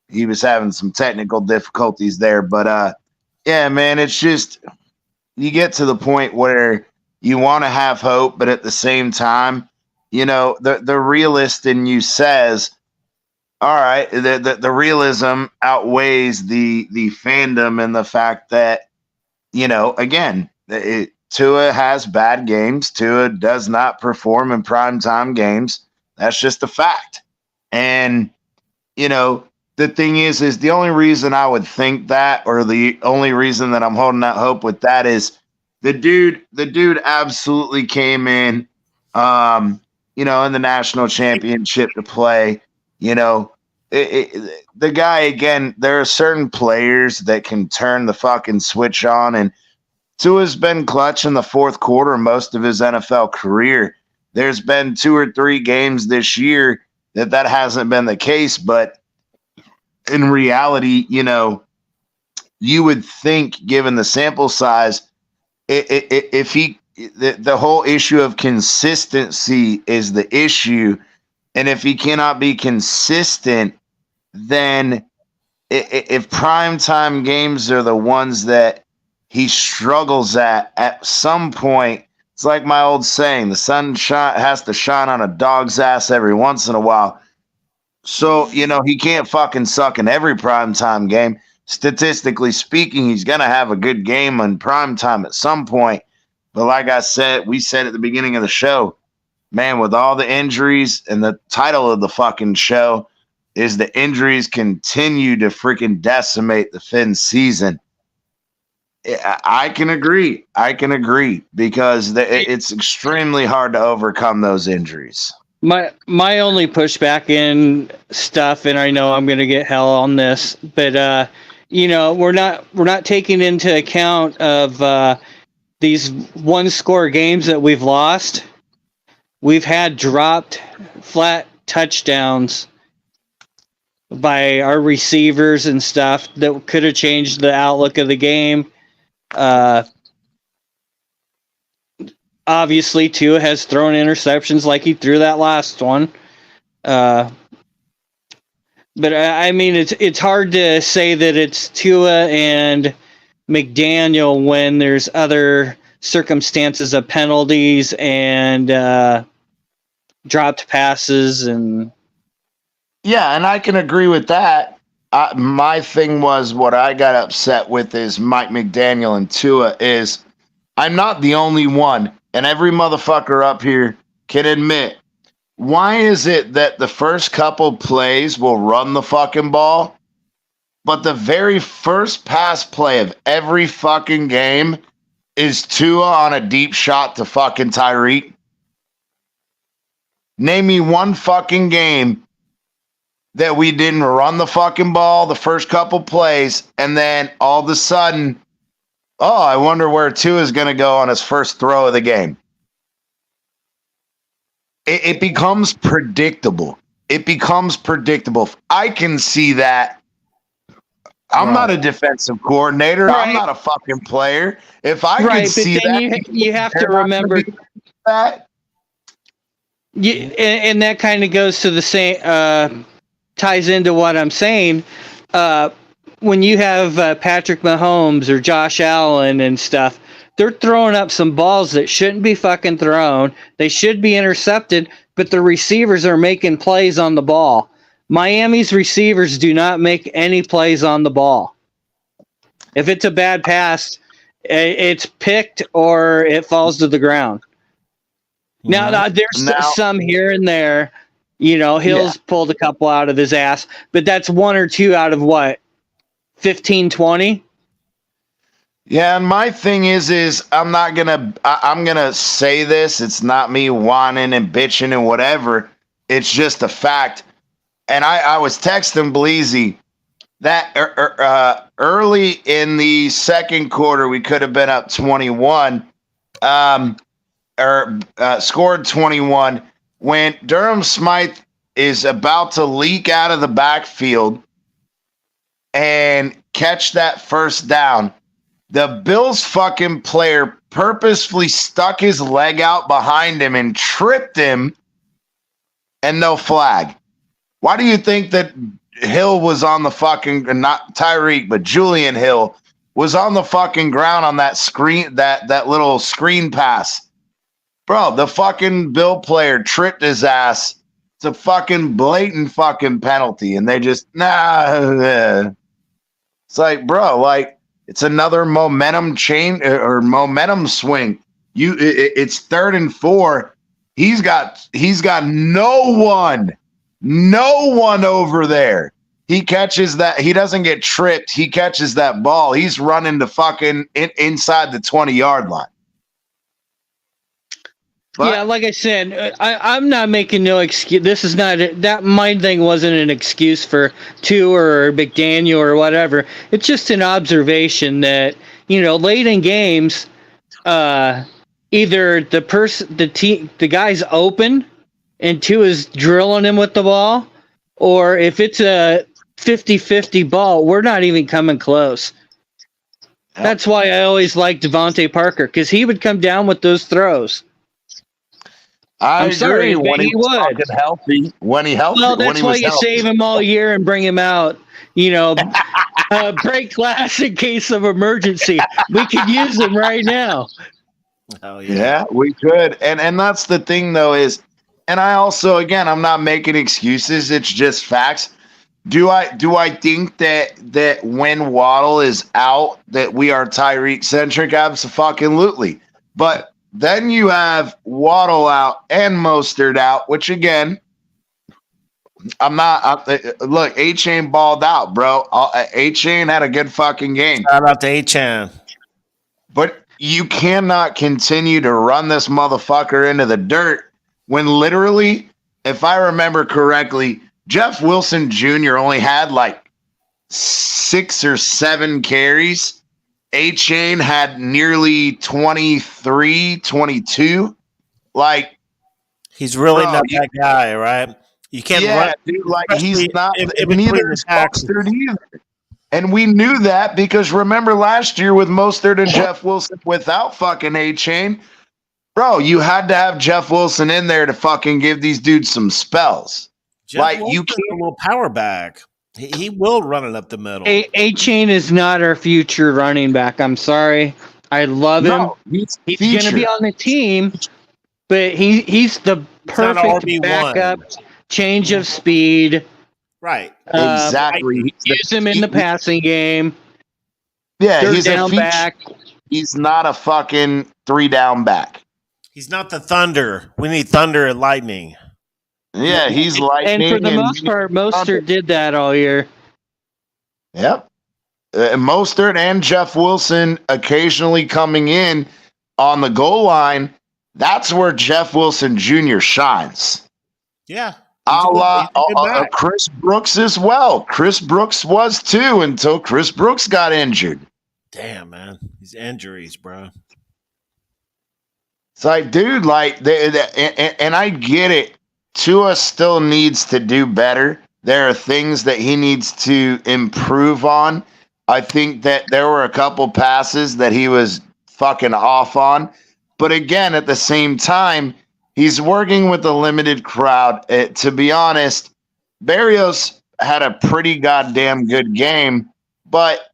He was having some technical difficulties there, but yeah, man, it's just you get to the point where you want to have hope, but at the same time, the realist in you says, all right, the realism outweighs the fandom and the fact that, again, Tua has bad games. Tua does not perform in primetime games. That's just a fact. And, the thing is the only reason I would think that, or the only reason that I'm holding out hope with that, is the dude absolutely came in, in the national championship to play. The guy, again, there are certain players that can turn the fucking switch on, and Tua's been clutch in the fourth quarter most of his NFL career. There's been 2 or 3 games this year that hasn't been the case, but in reality, you would think, given the sample size, if the whole issue of consistency is the issue, and if he cannot be consistent, then if primetime games are the ones that he struggles at some point, it's like my old saying, the sun has to shine on a dog's ass every once in a while. So, he can't fucking suck in every primetime game. Statistically speaking, he's going to have a good game in primetime at some point. But like we said at the beginning of the show, man, with all the injuries, and the title of the fucking show is the injuries continue to freaking decimate the Phins season. I can agree. Because it's extremely hard to overcome those injuries. My only pushback in stuff, and I know I'm going to get hell on this, but we're not taking into account of these 1-score games that we've lost. We've had dropped flat touchdowns by our receivers and stuff that could have changed the outlook of the game. Obviously, Tua has thrown interceptions like he threw that last one. But I mean, it's hard to say that it's Tua and McDaniel when there's other circumstances of penalties and dropped passes and. Yeah, and I can agree with that. My thing was, what I got upset with is Mike McDaniel and Tua is, I'm not the only one, and every motherfucker up here can admit, why is it that the first couple plays will run the fucking ball, but the very first pass play of every fucking game is Tua on a deep shot to fucking Tyreek? Name me one fucking game that we didn't run the fucking ball the first couple plays, and then all of a sudden, I wonder where Tua is going to go on his first throw of the game. It becomes predictable. I can see that. I'm not a defensive coordinator. Right. I'm not a fucking player. If I could see that, you have to remember that. And that kind of goes to the same. Ties into what I'm saying. When you have Patrick Mahomes or Josh Allen and stuff, they're throwing up some balls that shouldn't be fucking thrown. They should be intercepted, but the receivers are making plays on the ball. Miami's receivers do not make any plays on the ball. If it's a bad pass, it's picked or it falls to the ground. Now there's some here and there. Hill's pulled a couple out of his ass, but that's 1 or 2 out of what? 15-20. Yeah, and my thing is I'm gonna say this. It's not me whining and bitching and whatever. It's just a fact. And I was texting Bleezy that early in the second quarter we could have been up 21, scored 21 when Durham Smythe is about to leak out of the backfield and catch that first down. The Bills fucking player purposefully stuck his leg out behind him and tripped him, and no flag. Why do you think that Hill was on the fucking, not Tyreek, but Julian Hill was on the fucking ground on that screen, that little screen pass? Bro, the fucking Bill player tripped his ass. It's a fucking blatant fucking penalty, and they just, nah. It's like, bro, like, it's another momentum change or momentum swing. It's 3rd and 4. He's got no one over there. He catches that. He doesn't get tripped. He catches that ball. He's running to fucking inside the 20-yard line. But, yeah, like I said, I'm not making no excuse. This is not that. My thing wasn't an excuse for Tua or McDaniel or whatever. It's just an observation that late in games, either the guy's open and Tua's drilling him with the ball, or if it's a 50-50 ball, we're not even coming close. That's why I always liked Devontae Parker, because he would come down with those throws. I'm sorry, when he would. Healthy. When he healthy. Well, that's why you healthy. save him all year and bring him out. Break glass in case of emergency. We could use him right now. Oh yeah, we could. And that's the thing though is, and I also, again, I'm not making excuses. It's just facts. Do I think that when Waddle is out that we are Tyreek centric? Absolutely. But then you have Waddle out and Mostert out, which again, look, A-Chain balled out, bro. A-Chain had a good fucking game. Shout out to A-Chain. But you cannot continue to run this motherfucker into the dirt when literally, if I remember correctly, Jeff Wilson Jr. only had like 6 or 7 carries. A-Chain had nearly 23, 22. Like, he's really not that guy, right? You can't run. Dude, like, he's not. Neither is Mostert either. And we knew that because remember last year with Mostert and Jeff Wilson without fucking A-Chain, bro, you had to have Jeff Wilson in there to fucking give these dudes some spells. Jeff Wilson's a little power back. He will run it up the middle. A-Chain is not our future running back. I'm sorry. I love him. He's going to be on the team, but he's the perfect backup, change of speed. Right. Exactly. Use him in the passing game. Yeah, he's down back. He's not a fucking 3-down back. He's not the Thunder. We need Thunder and Lightning. Yeah, he's lightning. And for the most part, Mostert did that all year. Yep. Mostert and Jeff Wilson occasionally coming in on the goal line. That's where Jeff Wilson Jr. shines. Yeah. A la Chris Brooks as well. Chris Brooks was too until Chris Brooks got injured. Damn, man. These injuries, bro. It's like, dude, like, and I get it. Tua still needs to do better. There are things that he needs to improve on. I think that there were a couple passes that he was fucking off on. But again, at the same time, he's working with a limited crowd. To be honest, Berrios had a pretty goddamn good game. But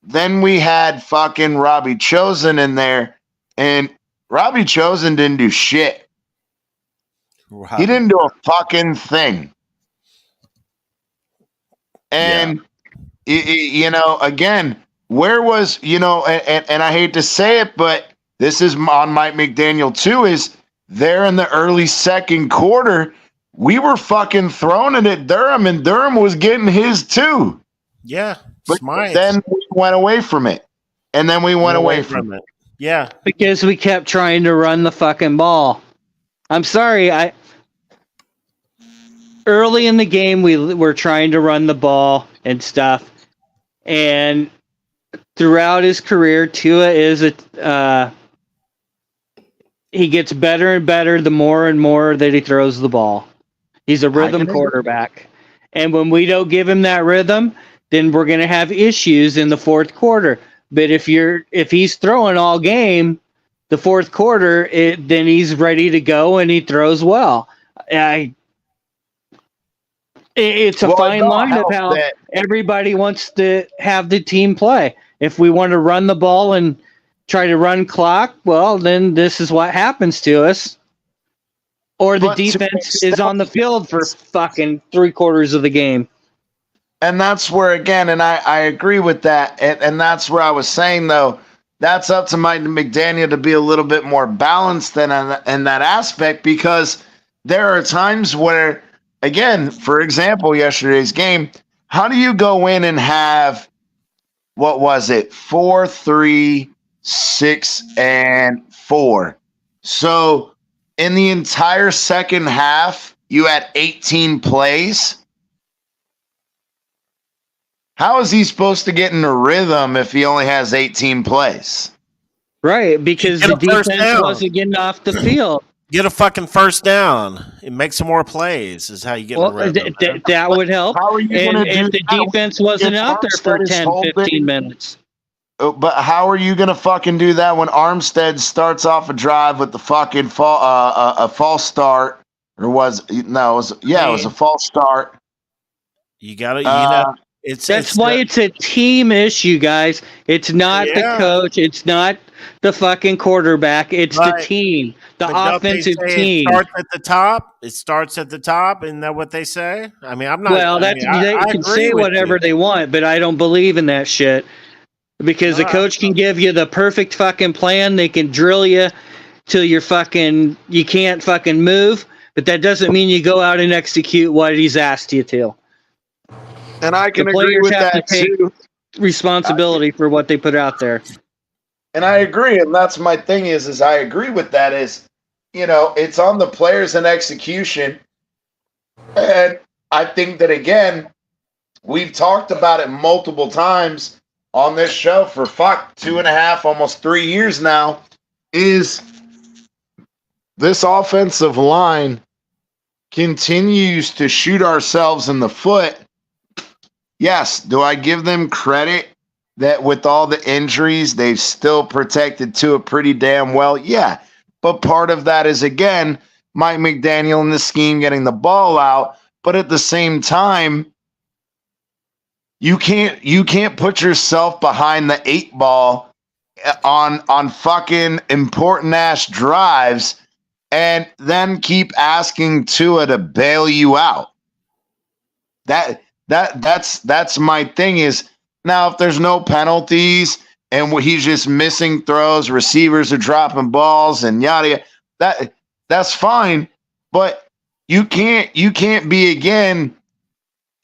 then we had fucking Robbie Chosen in there. And Robbie Chosen didn't do shit. Wow. He didn't do a fucking thing. And, again, where was, and I hate to say it, but this is on Mike McDaniel too, is there in the early second quarter, we were fucking throwing it at Durham, and Durham was getting his too. Yeah, But Smythe. then we went away from it. And then we went away from it. Yeah. Because we kept trying to run the fucking ball. I'm sorry, early in the game we were trying to run the ball and stuff. And throughout his career, Tua is he gets better and better the more and more that he throws the ball. He's a rhythm quarterback. And when we don't give him that rhythm, then we're going to have issues in the fourth quarter. But if he's throwing all game, the fourth quarter, then he's ready to go and he throws well. It's a fine line of how everybody wants to have the team play. If we want to run the ball and try to run clock, well, then this is what happens to us. Or the defense is on the field for fucking 3/4 of the game. And that's where, again, and I agree with that. And that's where I was saying, though, that's up to Mike McDaniel to be a little bit more balanced in that aspect, because there are times where, again, for example, yesterday's game, how do you go in and have, what was it, 4, 3, 6, and 4? So in the entire second half, you had 18 plays. How is he supposed to get in a rhythm if he only has 18 plays? Right, because the defense wasn't getting off the field. Get a fucking first down and make some more plays is how you get in a rhythm. That would help. How are you going to do if the defense wasn't out there for 10, 15 minutes. But how are you going to fucking do that when Armstead starts off a drive with the fucking a false start? Or it was a false start. You got to, That's why it's a team issue, guys. It's not the coach. It's not the fucking quarterback. It's the team, the offensive team. It starts at the top. It starts at the top. Isn't that what they say? I mean, I'm not. Well, they can say whatever they want, but I don't believe in that shit. Because the coach can give you the perfect fucking plan. They can drill you till you can't fucking move. But that doesn't mean you go out and execute what he's asked you to. And I can agree with that too. Responsibility for what they put out there. And I agree, and that's my thing is I agree with that it's on the players and execution. And I think that, again, we've talked about it multiple times on this show for 2.5, almost 3 years now, is this offensive line continues to shoot ourselves in the foot. Yes, do I give them credit that with all the injuries, they've still protected Tua pretty damn well? Yeah, but part of that is, again, Mike McDaniel and the scheme getting the ball out, but at the same time, you can't put yourself behind the 8 ball on fucking important ass drives and then keep asking Tua to bail you out. That's my thing is, now if there's no penalties and he's just missing throws, receivers are dropping balls and yada yada, that's fine, but you can't be, again,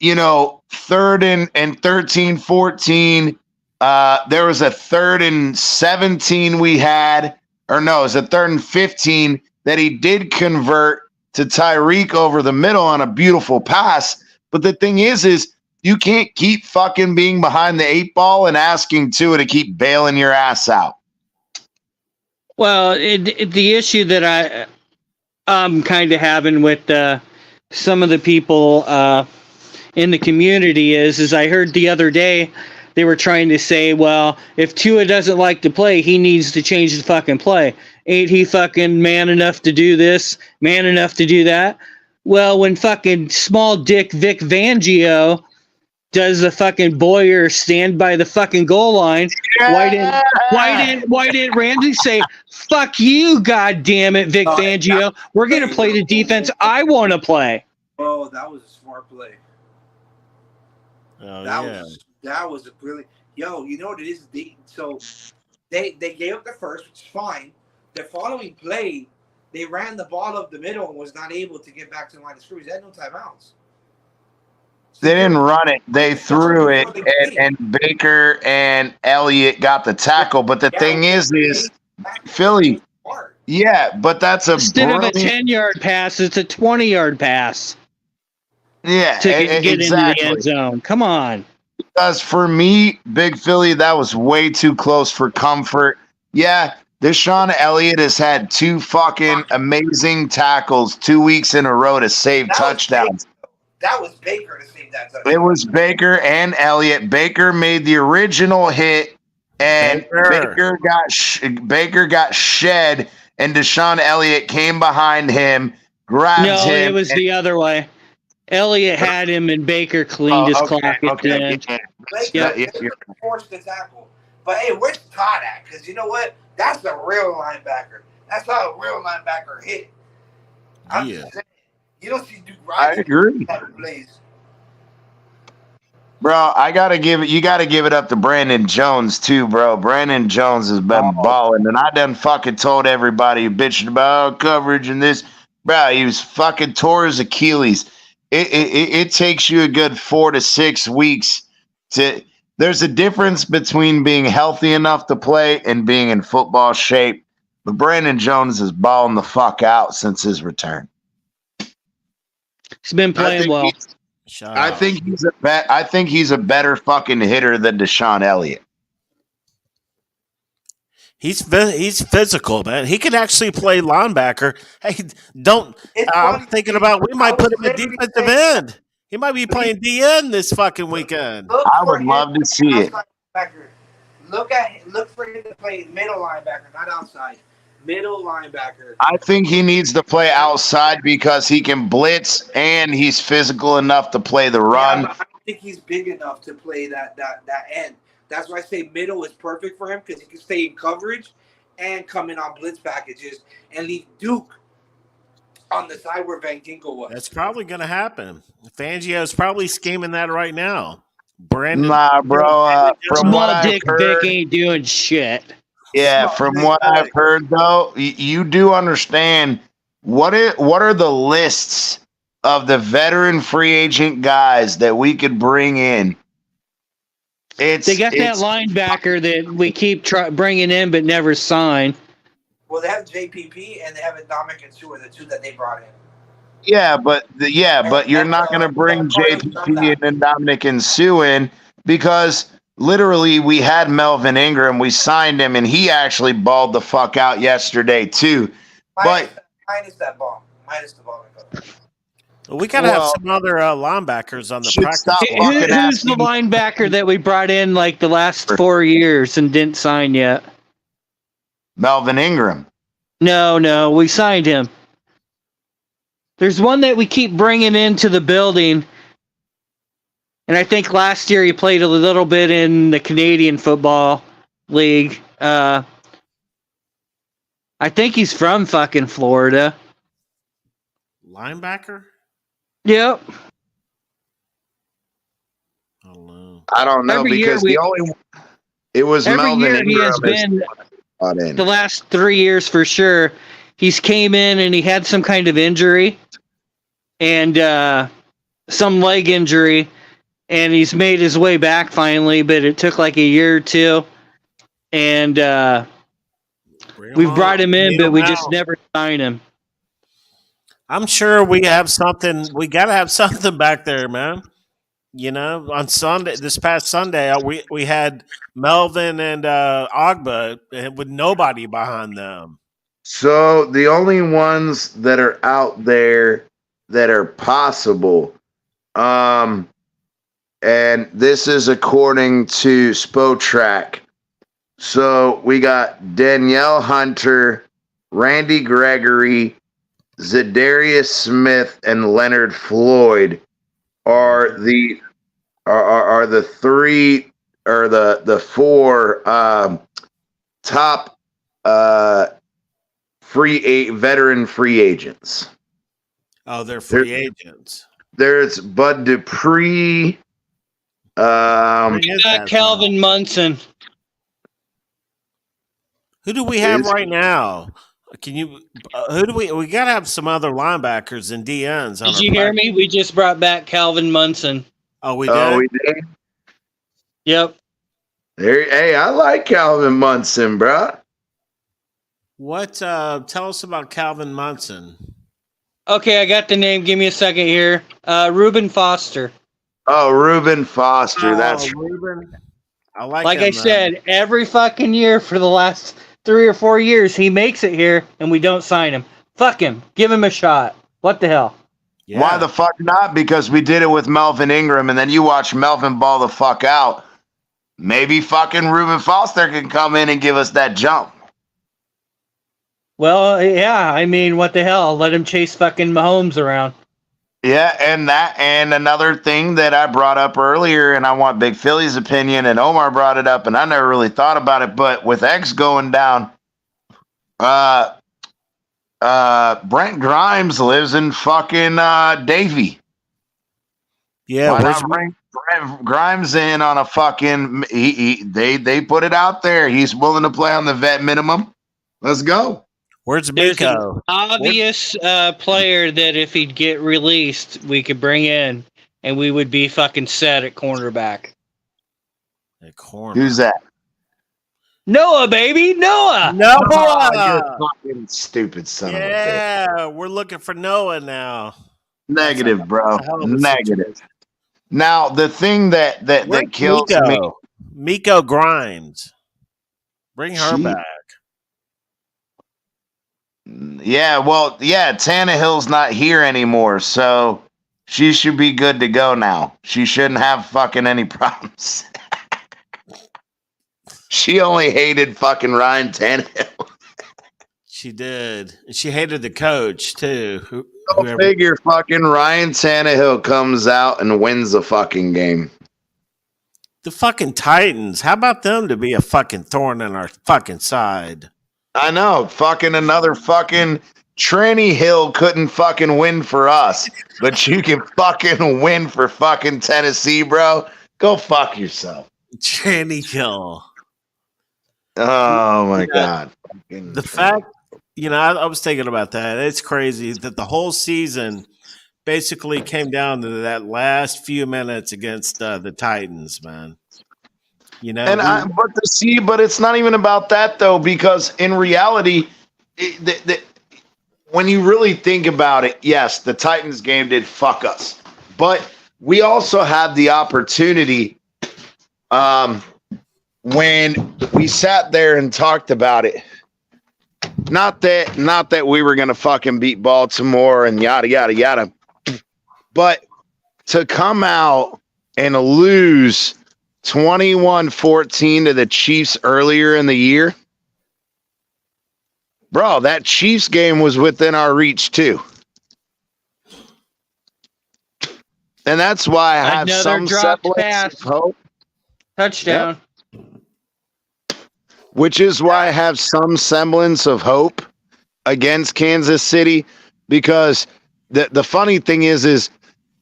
3rd and 13, 14. There was a 3rd and 17 we had, or no, it was a 3rd and 15 that he did convert to Tyreek over the middle on a beautiful pass. But the thing is you can't keep fucking being behind the 8 ball and asking Tua to keep bailing your ass out. Well, the issue that I'm kind of having with some of the people in the community is I heard the other day they were trying to say, well, if Tua doesn't like to play, he needs to change the fucking play. Ain't he fucking man enough to do this, man enough to do that? Well, when fucking small dick Vic Fangio does the fucking Boyer stand by the fucking goal line, why didn't Ramsey say, fuck you, god damn it, Vic Fangio, we're gonna play the defense I want to play? Oh, that was a smart play. Oh, that was a brilliant. Yo, you know what it is? They gave up the first, which is fine. The following play, they ran the ball up the middle and was not able to get back to the line of scrimmage. They had no timeouts. They didn't run it. They threw it, and Baker and Elliott got the tackle. But the thing is Philly. Yeah, but that's a instead of a 10-yard pass, it's a 20-yard pass. Yeah, to get exactly. into the end zone. Come on. Because for me, Big Philly, that was way too close for comfort. Yeah, Deshaun Elliott has had 2 fucking amazing tackles 2 weeks in a row to save touchdowns. That was Baker to save that touchdown. It was Baker and Elliott. Baker made the original hit, and Baker got shed, and Deshaun Elliott came behind him, grabbed him. No, it was the other way. Elliott had him, and Baker cleaned his clock at the end. Baker forced the tackle. But hey, where's Todd at? Because you know what? That's a real linebacker. That's how a real linebacker hit. I'm just saying. You don't see Duke Riley. I agree. Plays. Bro, you gotta give it up to Brandon Jones too, bro. Brandon Jones has been balling, and I done fucking told everybody bitching about coverage and this. Bro, he was fucking tore his Achilles. It takes you a good 4 to 6 weeks to. There's a difference between being healthy enough to play and being in football shape. But Brandon Jones is balling the fuck out since his return. He's been playing well. I think he's a better fucking hitter than Deshaun Elliott. He's physical, man. He can actually play linebacker. Hey, I'm thinking about we might put him at defensive end. He might be playing DN this fucking weekend. I would love to see it. Look for him to play middle linebacker, not outside. Middle linebacker. I think he needs to play outside because he can blitz and he's physical enough to play the run. Yeah, I don't think he's big enough to play that end. That's why I say middle is perfect for him because he can stay in coverage and come in on blitz packages and leave Duke on the side where Van Ginkel was. That's probably going to happen. Fangio's probably scheming that right now. Nah, bro. From what I've heard, Vic ain't doing shit. Yeah, from what I've heard, though, you do understand what are the lists of the veteran free agent guys that we could bring in. They got that linebacker that we keep bringing in but never sign. Well, they have JPP and they have Dominic and Sue are the 2 that they brought in. Yeah, but you're not going to bring JPP and Dominic and Sue in because literally we had Melvin Ingram, we signed him, and he actually balled the fuck out yesterday too. Minus the ball. We gotta have some other linebackers on the practice. Who's the linebacker that we brought in like the last 4 years and didn't sign yet? Melvin Ingram. No, we signed him. There's one that we keep bringing into the building, and I think last year he played a little bit in the Canadian Football League. I think he's from fucking Florida. Linebacker? Yep. I don't know because the only one, it was Melvin Ingram. He has been the last 3 years for sure. He's came in and he had some kind of injury and some leg injury, and he's made his way back finally, but it took like a year or 2. And we've brought him in, but we just never signed him. I'm sure we have something. We got to have something back there, man. You know, on Sunday, this past Sunday, we had Melvin and Ogba with nobody behind them. So the only ones that are out there that are possible, and this is according to Spotrac. So we got Danielle Hunter, Randy Gregory, Zadarius Smith, and Leonard Floyd are the 3 or the 4 top veteran free agents. Oh, they're free agents. There's Bud Dupree. Calvin Munson. Who do we have right now? Can you? Who do we got to have some other linebackers and DNs. Did you hear me? We just brought back Calvin Munson. Oh, we did? Oh, we did? Yep. Hey, I like Calvin Munson, bro. What? Tell us about Calvin Munson. Okay, I got the name. Give me a second here. Reuben Foster. Oh, Reuben Foster. That's Reuben. I like Like him, I said, every fucking year for the last 3 or 4 years, he makes it here, and we don't sign him. Fuck him. Give him a shot. What the hell? Yeah. Why the fuck not? Because we did it with Melvin Ingram, and then you watch Melvin ball the fuck out. Maybe fucking Reuben Foster can come in and give us that jump. Well, yeah, I mean, what the hell? Let him chase fucking Mahomes around. Yeah, and another thing that I brought up earlier, and I want Big Philly's opinion, and Omar brought it up, and I never really thought about it, but with X going down, Brent Grimes lives in fucking Davie. Yeah, why not bring Brent Grimes in on a fucking? They put it out there. He's willing to play on the vet minimum. Let's go. Where's There's an Miko? obvious player that if he'd get released, we could bring in, and we would be fucking set at cornerback. At corner. Who's that? Noah, baby, Noah. Noah. You're fucking stupid son of a bitch. Yeah, we're looking for Noah now. Negative, bro. hell of a Negative. Now the thing that kills me. Miko Grimes. Bring her She- back. Yeah, well, yeah, Tannehill's not here anymore, so she should be good to go now. She shouldn't have fucking any problems. She only hated fucking Ryan Tannehill. She did. And she hated the coach too. Go figure fucking Ryan Tannehill comes out and wins the fucking game. The fucking Titans. How about them to be a fucking thorn in our fucking side? I know, fucking another fucking Tranny Hill couldn't fucking win for us, but you can fucking win for fucking Tennessee, bro. Go fuck yourself. Tranny Hill. Oh my god. The fact, I was thinking about that. It's crazy that the whole season basically came down to that last few minutes against the Titans, man. But it's not even about that though, because in reality, when you really think about it, yes, the Titans game did fuck us, but we also had the opportunity when we sat there and talked about it. Not that we were gonna fucking beat Baltimore and yada yada yada, but to come out and lose 21-14 to the Chiefs earlier in the year. Bro, that Chiefs game was within our reach too. And that's why I have some semblance of hope. Touchdown. Yep. Which is why I have some semblance of hope against Kansas City, because the funny thing is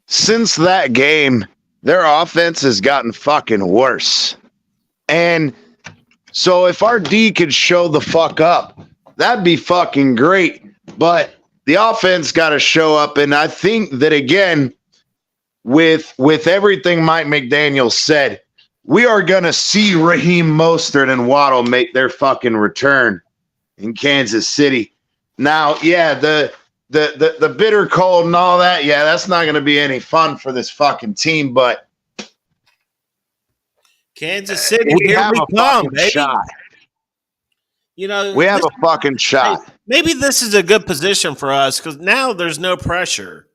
since that game, their offense has gotten fucking worse. And so if our D could show the fuck up, that'd be fucking great. But the offense got to show up. And I think that, again, with everything Mike McDaniel said, we are going to see Raheem Mostert and Waddle make their fucking return in Kansas City. Now, yeah, the bitter cold and all that, yeah, that's not going to be any fun for this fucking team, but Kansas City, we have a fucking baby. shot. We have a fucking shot. Maybe this is a good position for us because now there's no pressure.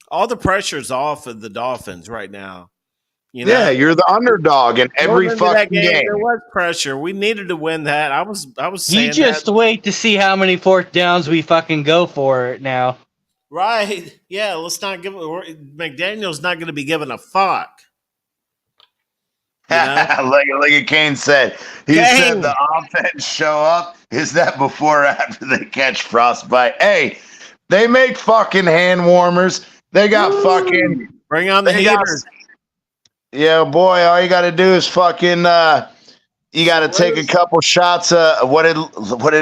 All the pressure's off of the Dolphins right now. Yeah, you're the underdog in every fucking game. There was pressure. We needed to win that. I was saying You just wait to see how many fourth downs we fucking go for now. Right. Yeah, let's not give McDaniel's not going to be given a fuck. Look at Kane said. He said the offense show up. Is that before or after they catch frostbite? Hey, they make fucking hand warmers. They got fucking bring on the heaters. Yeah, boy, all you got to do is fucking you got to take a couple shots. What did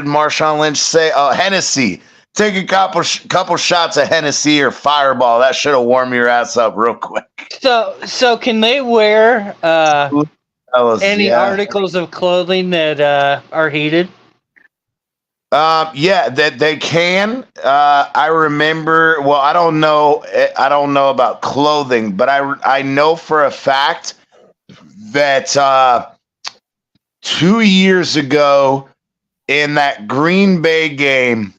Marshawn Lynch say? Hennessy. take a couple shots of Hennessy or Fireball. That should have warmed your ass up real quick. So can they wear any articles of clothing that are heated? Yeah, that they can. I remember. Well, I don't know. I don't know about clothing, but I know for a fact that 2 years ago in that Green Bay game,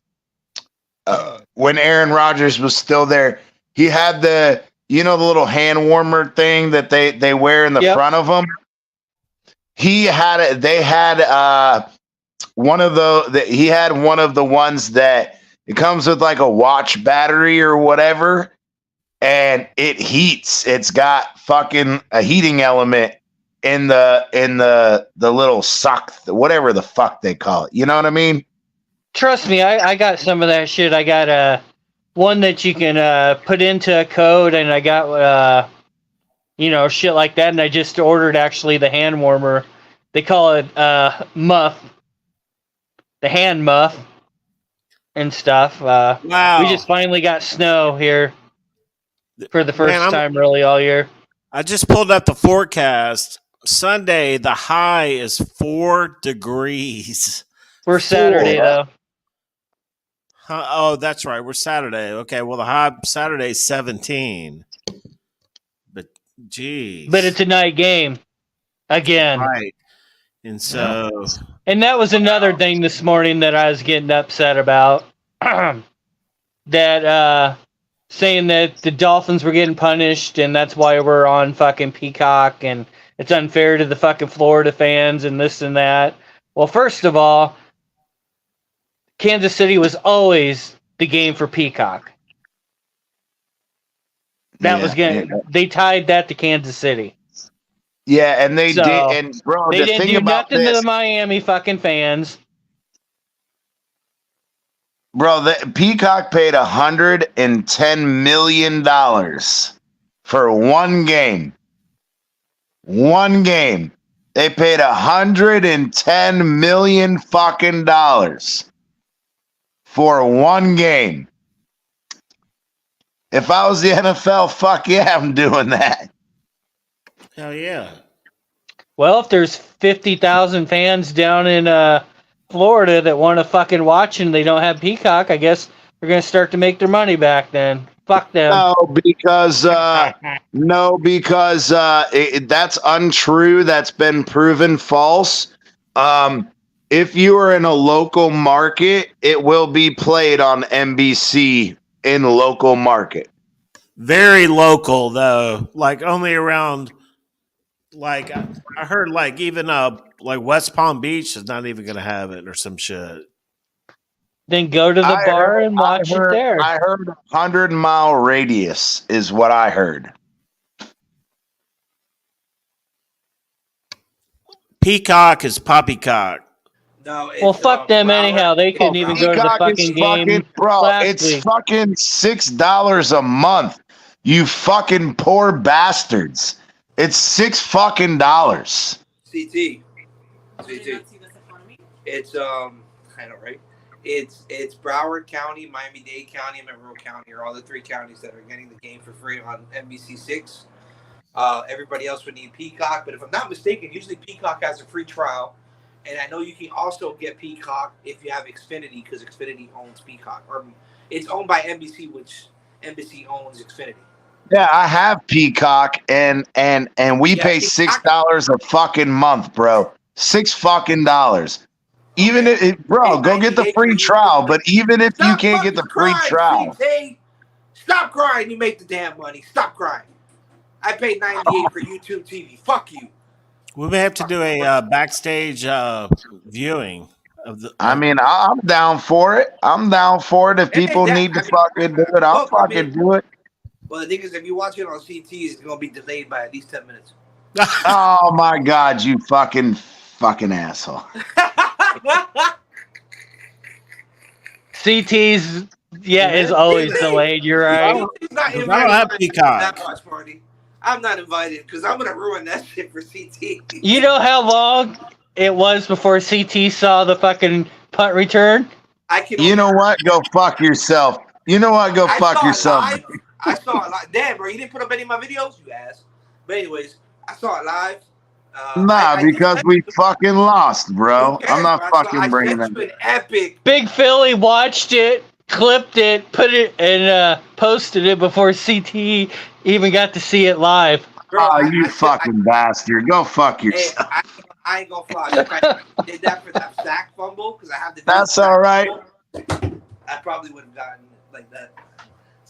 when Aaron Rodgers was still there, he had the little hand warmer thing that they wear in the front of them. He had it. They had one of he had one of the ones that it comes with like a watch battery or whatever, and it heats. It's got fucking a heating element in the little sock, whatever the fuck they call it. You know what I mean? Trust me, I got some of that shit. I got one that you can put into a code, and I got shit like that. And I just ordered actually the hand warmer. They call it muff. The hand muff and stuff. Wow. We just finally got snow here for the first time really all year. I just pulled up the forecast. Sunday, the high is 4 degrees. We're Saturday, though. Oh, that's right. We're Saturday. Okay, well, the high Saturday is 17. But, geez. But it's a night game. Again. Right. And so... And that was another thing this morning that I was getting upset about. That saying that the Dolphins were getting punished and that's why we're on fucking Peacock and it's unfair to the fucking Florida fans and this and that. Well, first of all, Kansas City was always the game for Peacock. They tied that to Kansas City. Yeah, and they did. And bro, they didn't do nothing to the Miami fucking fans. Bro, the Peacock paid $110 million for one game. One game. They paid $110 million fucking dollars for one game. If I was the NFL, fuck yeah, I'm doing that. Hell yeah. Well, if there's 50,000 fans down in Florida that want to fucking watch and they don't have Peacock, I guess they're going to start to make their money back then. Fuck them. No, because that's untrue. That's been proven false. If you are in a local market, it will be played on NBC in local market. Very local, though. Like, only around... Like I heard, like even like West Palm Beach is not even gonna have it or some shit. Then go to the bar and watch it there. I heard 100-mile radius is what I heard. Peacock is poppycock. No, well, fuck them anyhow. They couldn't even go to the fucking game. Bro, it's fucking $6 a month. You fucking poor bastards. It's $6 fucking dollars. CT. It's I know, right? It's Broward County, Miami-Dade County, and Monroe County are all the three counties that are getting the game for free on NBC6. Everybody else would need Peacock, but if I'm not mistaken, usually Peacock has a free trial, and I know you can also get Peacock if you have Xfinity because Xfinity owns Peacock, or it's owned by NBC, which NBC owns Xfinity. Yeah, I have Peacock, and we pay $6 a fucking month, bro. $6 fucking dollars. Even if, bro, go get the free trial. But even if you can't get the free trial, stop crying. You make the damn money. Stop crying. I paid $98 for YouTube TV. Fuck you. We may have to do a backstage viewing of the. I mean, I'm down for it. If people need to fucking do it, I'll fucking do it. Well, the thing is, if you watch it on CT, it's going to be delayed by at least 10 minutes. Oh, my God, you fucking asshole. CT's, is always delayed. You're right. I don't have Peacock. That watch party. I'm not invited because I'm going to ruin that shit for CT. You know how long it was before CT saw the fucking punt return? You know what? Go fuck yourself. You know what? Go fuck yourself. I saw it live. Damn, bro, you didn't put up any of my videos, you ass. But anyways, I saw it live. Because we fucking lost, bro. I'm not fucking bringing that. An epic. Big Philly watched it, clipped it, put it, and posted it before CTE even got to see it live. Bro, you fucking bastard. Go fuck yourself. Hey, I ain't gonna fly. If I did that for that sack fumble, because I have the. That's all right. Fumble, I probably would have gotten it like that.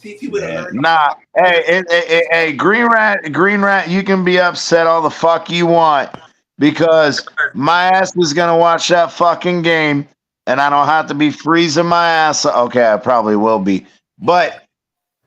CT would have. Nah. Hey, Green Rat, you can be upset all the fuck you want because my ass is gonna watch that fucking game, and I don't have to be freezing my ass. Okay, I probably will be, but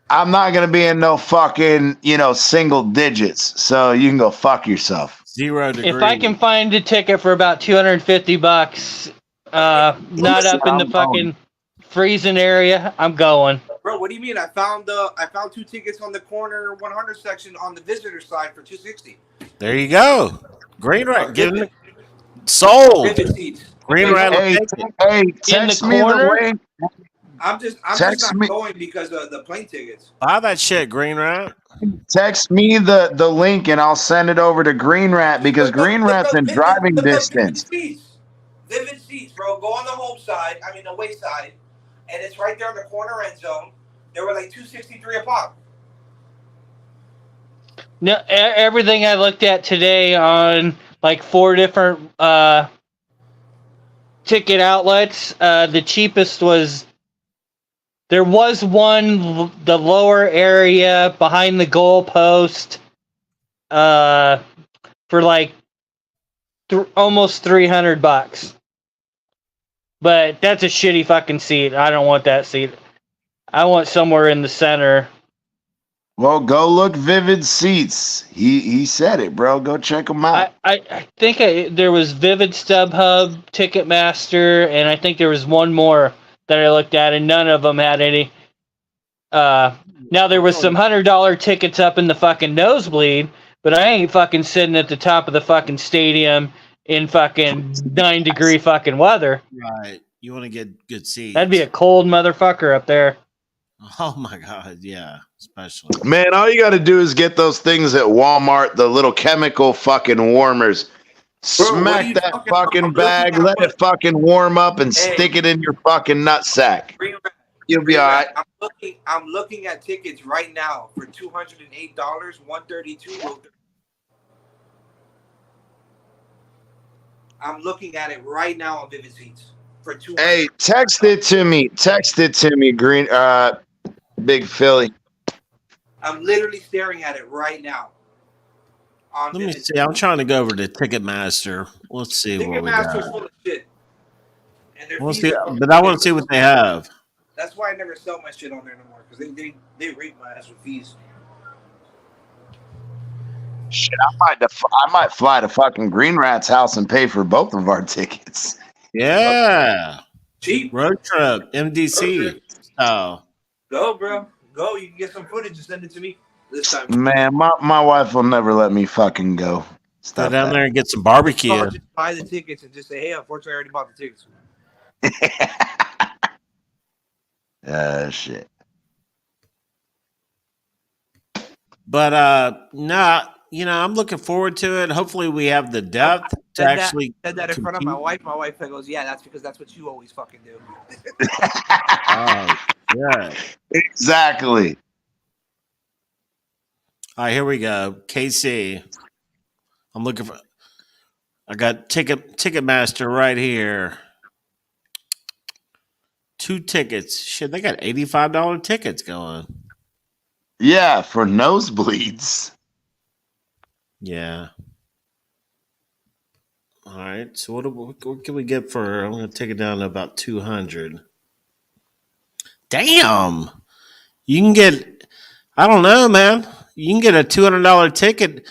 I'm not gonna be in no fucking single digits. So you can go fuck yourself. 0 degrees. If I can find a ticket for about $250, not up in the fucking freezing area, I'm going. Bro, what do you mean? I found 2 tickets on the corner 100 section on the visitor side for $260. There you go. Green Rat, give it sold. Green Rat. Hey, text me the link. I'm just not going because of the plane tickets. Buy that shit, Green Rat. Text me the link and I'll send it over to Green Rat because Green Rat's in driving distance. Vivid seats, bro. Go on the home side. I mean the away side. And it's right there in the corner end zone. They were like $263 a pop. No, everything I looked at today on like 4 different ticket outlets, the cheapest was. There was one, the lower area behind the goal post, for like almost $300. But that's a shitty fucking seat. I don't want that seat. I want somewhere in the center. Well, go look Vivid Seats. He said it, bro. Go check them out. I think there was Vivid, StubHub, Ticketmaster, and I think there was one more that I looked at, and none of them had any. Now there was some $100 tickets up in the fucking nosebleed, but I ain't fucking sitting at the top of the fucking stadium in fucking 9-degree fucking weather. Right. You want to get good seats. That'd be a cold motherfucker up there. Oh my God, yeah. Especially. Man, all you got to do is get those things at Walmart, the little chemical fucking warmers. Smack that fucking bag, let it fucking warm up, and stick it in your fucking nutsack. You'll be all right. I'm looking at tickets right now for $208, $132. I'm looking at it right now on Vivid Seats for $200. Hey, text it to me. Text it to me, Green. Big Philly. I'm literally staring at it right now. Let me see. I'm trying to go over to Ticketmaster. Let's see what we got. Ticketmaster's full of shit. We'll see, but I want to see what they have. That's why I never sell my shit on there no more because they rate my ass with fees. Shit, I might fly to fucking Green Rat's house and pay for both of our tickets. Yeah, cheap road trip, MDC. Oh, go, bro, go. You can get some footage and send it to me this time. Man, my wife will never let me fucking go. Go down there and get some barbecue. Just buy the tickets and just say, "Hey, unfortunately, I already bought the tickets." Shit. But I'm looking forward to it. Hopefully, we have the depth to actually. Said that in front of my wife. My wife goes, "Yeah, that's because that's what you always fucking do." Oh, yeah. Exactly. All right, here we go. KC. I'm looking for. I got Ticketmaster right here. 2 tickets. Shit, they got $85 tickets going. Yeah, for nosebleeds. Yeah. All right. So what can we get for? I'm going to take it down to about 200. Damn. You can get. I don't know, man. You can get a $200 ticket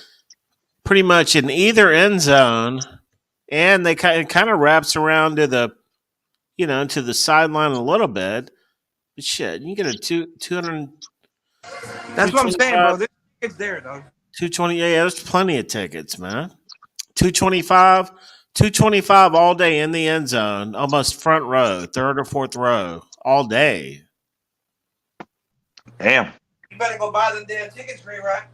pretty much in either end zone, and it kind of wraps around to the, to the sideline a little bit. But shit, you can get a 200. That's what I'm saying, bro. There's tickets there, dog. 220. Yeah, there's plenty of tickets, man. 225, $225 all day in the end zone, almost front row, third or fourth row, all day. Damn. You better go buy them damn tickets, Green Rat.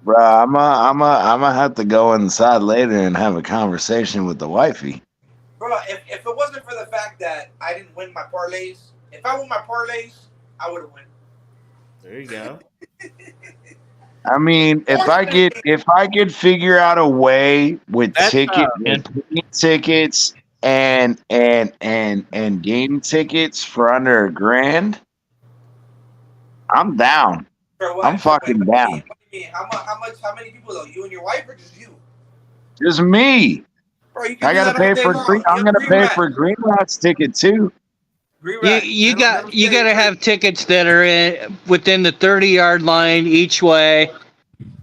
Bro, I'm gonna have to go inside later and have a conversation with the wifey. Bro, if it wasn't for the fact that I didn't win my parlays, if I won my parlays, I would have won. There you go. I mean, if I could figure out a way with tickets and game tickets for under $1,000, I'm down. I'm fucking down. What do you mean? How many people though? You and your wife, or just you? Just me. Bro, you can I gotta pay for Green. I'm gonna pay for Green Rat's ticket too. You gotta have tickets that are within the 30-yard line each way,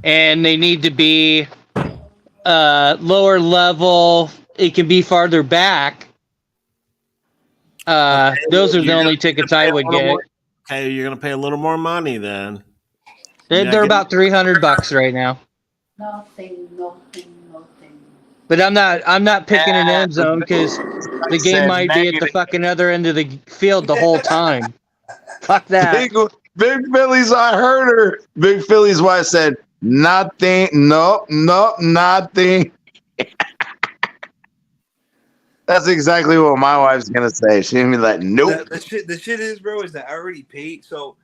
and they need to be lower level. It can be farther back. Those are the only tickets I would get. Okay, you're gonna pay a little more money then. They're about $300 right now. Nothing. But I'm not picking an end zone because the game might be at the fucking other end of the field the whole time. Fuck that. Big Philly's, I heard her. Big Philly's wife said, nothing, nope, nothing. That's exactly what my wife's gonna say. She's gonna be like, nope. The shit is, bro, is that I already paid. So,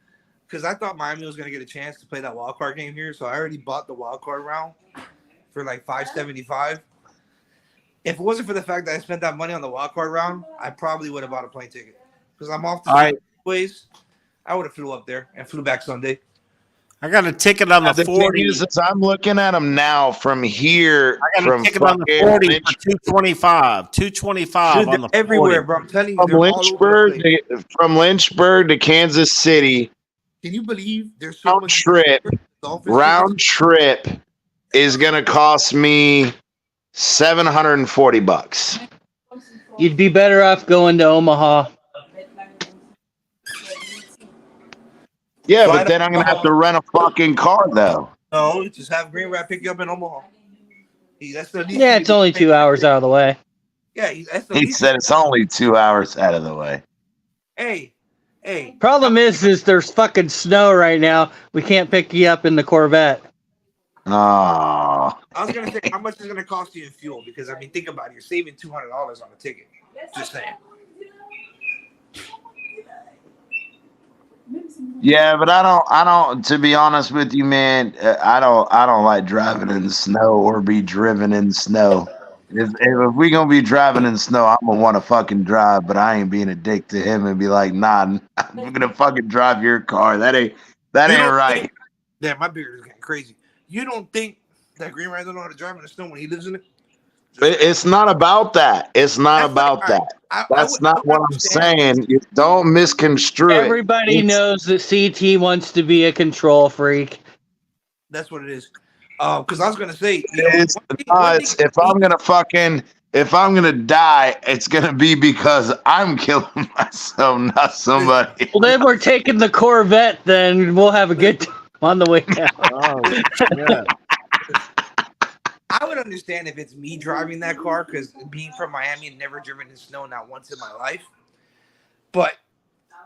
because I thought Miami was gonna get a chance to play that wild card game here, so I already bought the wild card round for like $575. If it wasn't for the fact that I spent that money on the wild card round, I probably would have bought a plane ticket because I'm off the ways. I would have flew up there and flew back Sunday. I got a ticket on the 40. I'm looking at them now from here. I got a ticket on the 40 for $225. $225 on the 40. Everywhere, bro. I'm telling you, from Lynchburg to Kansas City. Can you believe there's so much round trip is gonna cost me $740. You'd be better off going to Omaha. Yeah, but then I'm gonna have to rent a fucking car though. No, just have Green Rat pick you up in Omaha. It's only 2 hours out of the way. Yeah, he said it's only 2 hours out of the way. Hey. Problem is there's fucking snow right now. We can't pick you up in the Corvette. Oh. I was gonna say, how much is it gonna cost you in fuel? Because I mean, think about it. You're saving $200 on a ticket. Just saying. Yeah, but I don't. To be honest with you, man, I don't like driving in the snow or be driven in snow. If we gonna be driving in snow, I'm gonna want to fucking drive, but I ain't being a dick to him and be like, nah, I'm gonna fucking drive your car. That ain't right. My beard is getting crazy. You don't think that Green Rat don't know how to drive in the snow when he lives in it? It's not about that. It's not about that. That's not what I'm saying. You don't misconstrue it. Everybody knows that CT wants to be a control freak. That's what it is. Because I was gonna say, if I'm gonna die, it's gonna be because I'm killing myself, not somebody. Well, then we're taking the Corvette. Then we'll have a good time on the way down. Oh, yeah. I would understand if it's me driving that car because being from Miami and never driven in snow not once in my life. But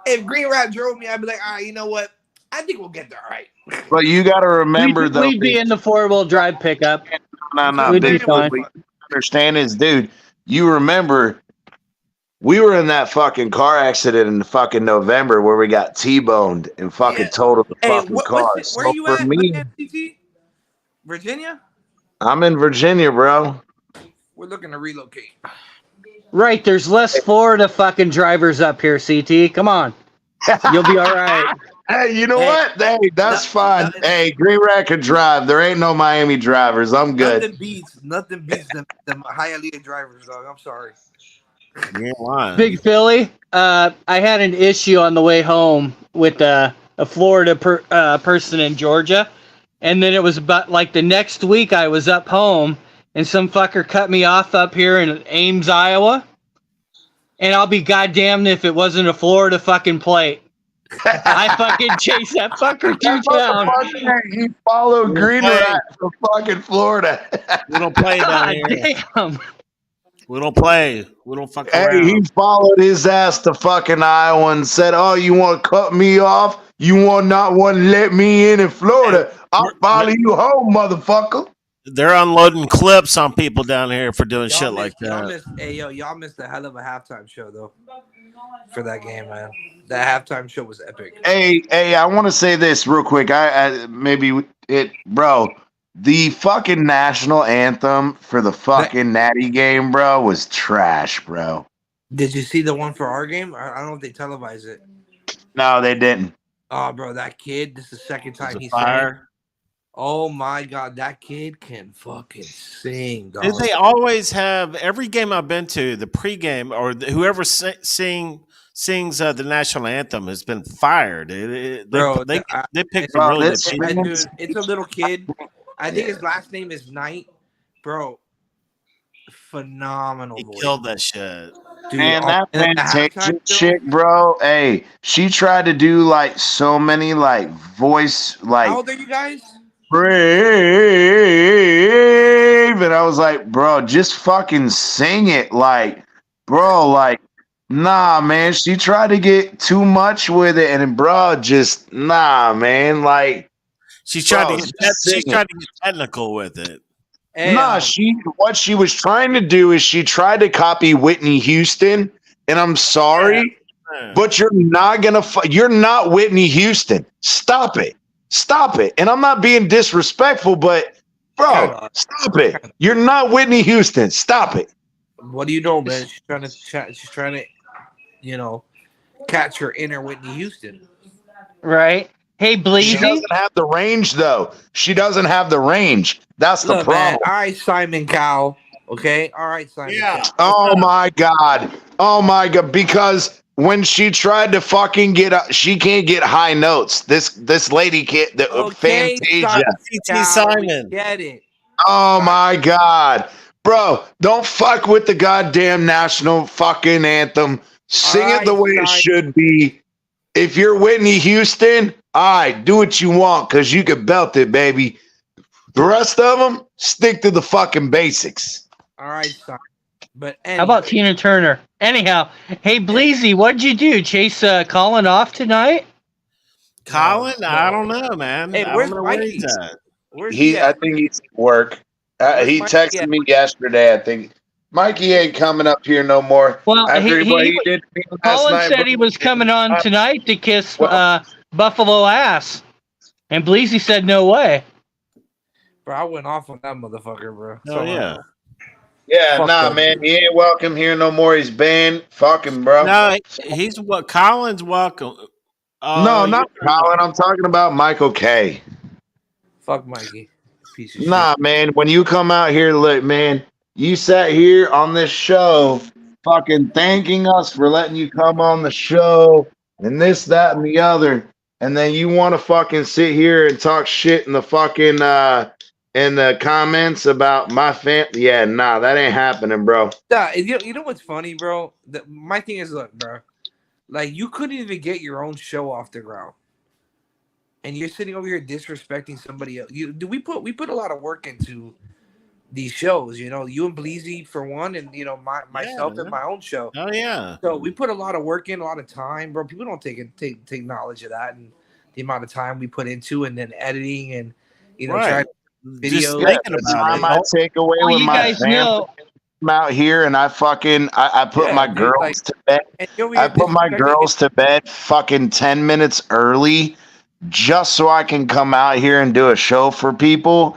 if Green Rat drove me, I'd be like, all right, you know what? I think we'll get there, all right. But you got to remember, though. We'd be in the 4-wheel drive pickup. No. Big, what you understand is, dude, you remember we were in that fucking car accident in fucking November where we got T-boned and fucking totaled the fucking car. Where are you at? Me, Virginia? I'm in Virginia, bro. We're looking to relocate. Right, there's less Florida fucking drivers up here, CT. Come on. You'll be all right. Hey, you know what? Hey, that's fine. Hey, Green Rat can drive. There ain't no Miami drivers. I'm good. Nothing beats them Hialeah drivers, dog. I'm sorry. Big Philly, I had an issue on the way home with a Florida person in Georgia. And then it was about like the next week I was up home and some fucker cut me off up here in Ames, Iowa. And I'll be goddamned if it wasn't a Florida fucking plate. I fucking chased that fucker to town. He followed Green Rat from fucking Florida. We don't play down God here. damn. We don't play. We don't fuck Hey, around. he followed his ass to fucking Iowa and said, "Oh, you want to cut me off? You want not want to let me in Florida? I'll follow you home, motherfucker." They're unloading clips on people down here for doing shit like Y'all that. y'all missed a hell of a halftime show though for that game, man. That halftime show was epic. Hey, I want to say this real quick. Bro. The fucking national anthem for the fucking Natty game, bro, was trash, bro. Did you see the one for our game? I don't know if they televised it. No, they didn't. Oh, bro, that kid. This is the second time he's fire. Oh my god, that kid can fucking sing, dog. Did they always have every game I've been to, the pregame or whoever sings the national anthem has been fired. They picked some really good people. Dude, it's a little kid. I think his last name is Knight, bro. Phenomenal. He killed that shit. Dude, and that Fantasia chick, bro. Hey, she tried to do like so many like voice like. How old are you guys? Brave, and I was like, bro, just fucking sing it, like, bro, like, nah, man. She tried to get too much with it, and bro, just nah, man, like, she's trying to get technical with it. Nah, what she was trying to do is she tried to copy Whitney Houston, and I'm sorry, but you're not gonna. You're not Whitney Houston. Stop it. Stop it. And I'm not being disrespectful, but bro, stop it. You're not Whitney Houston. Stop it. What do you know, man? She's trying to, catch her inner Whitney Houston. Right. Hey, Bleezy. She doesn't have the range, though. She doesn't have the range. That's the problem. Man, all right, Simon Cowell. Okay. All right, Simon. Yeah. Oh my God. Oh my God. Because when she tried to fucking she can't get high notes. This lady can't. Fantasia. Simon. Get it. Oh my God, bro! Don't fuck with the goddamn national fucking anthem. Sing it the way it should be. If you're Whitney Houston, all right, do what you want because you can belt it, baby. The rest of them, stick to the fucking basics. All right, Simon. But anyway. How about Tina Turner? Anyhow, hey Bleezy, what'd you do? Chase Colin off tonight? Colin? No. I don't know, man. Hey, where's Mikey? Where's he? I think he's at work. He texted me yesterday. I think Mikey ain't coming up here no more. Well, Colin said he was coming on tonight to kiss Buffalo ass, and Bleezy said no way. Bro, I went off on that motherfucker, bro. Oh yeah. Yeah, man, he ain't welcome here no more. He's banned. Fuck him, bro. No, he's what? Colin's welcome. No, not Colin. I'm talking about Michael K. Fuck Mikey. Piece of shit. Nah, man. When you come out here, look, man. You sat here on this show, fucking thanking us for letting you come on the show, and this, that, and the other, and then you want to fucking sit here and talk shit in the fucking in the comments about my family. Yeah, nah, that ain't happening, bro. Nah, you know what's funny, bro? My thing is, look, bro, like you couldn't even get your own show off the ground, and you're sitting over here disrespecting somebody else. We put a lot of work into these shows, you and Bleezy for one, and myself and my own show. Oh yeah. So we put a lot of work in, a lot of time, bro. People don't take knowledge of that and the amount of time we put into, and then editing and trying videos. That's time I take away when my family come out here, and I put my girls to bed. I put my girls to bed fucking 10 minutes early, just so I can come out here and do a show for people.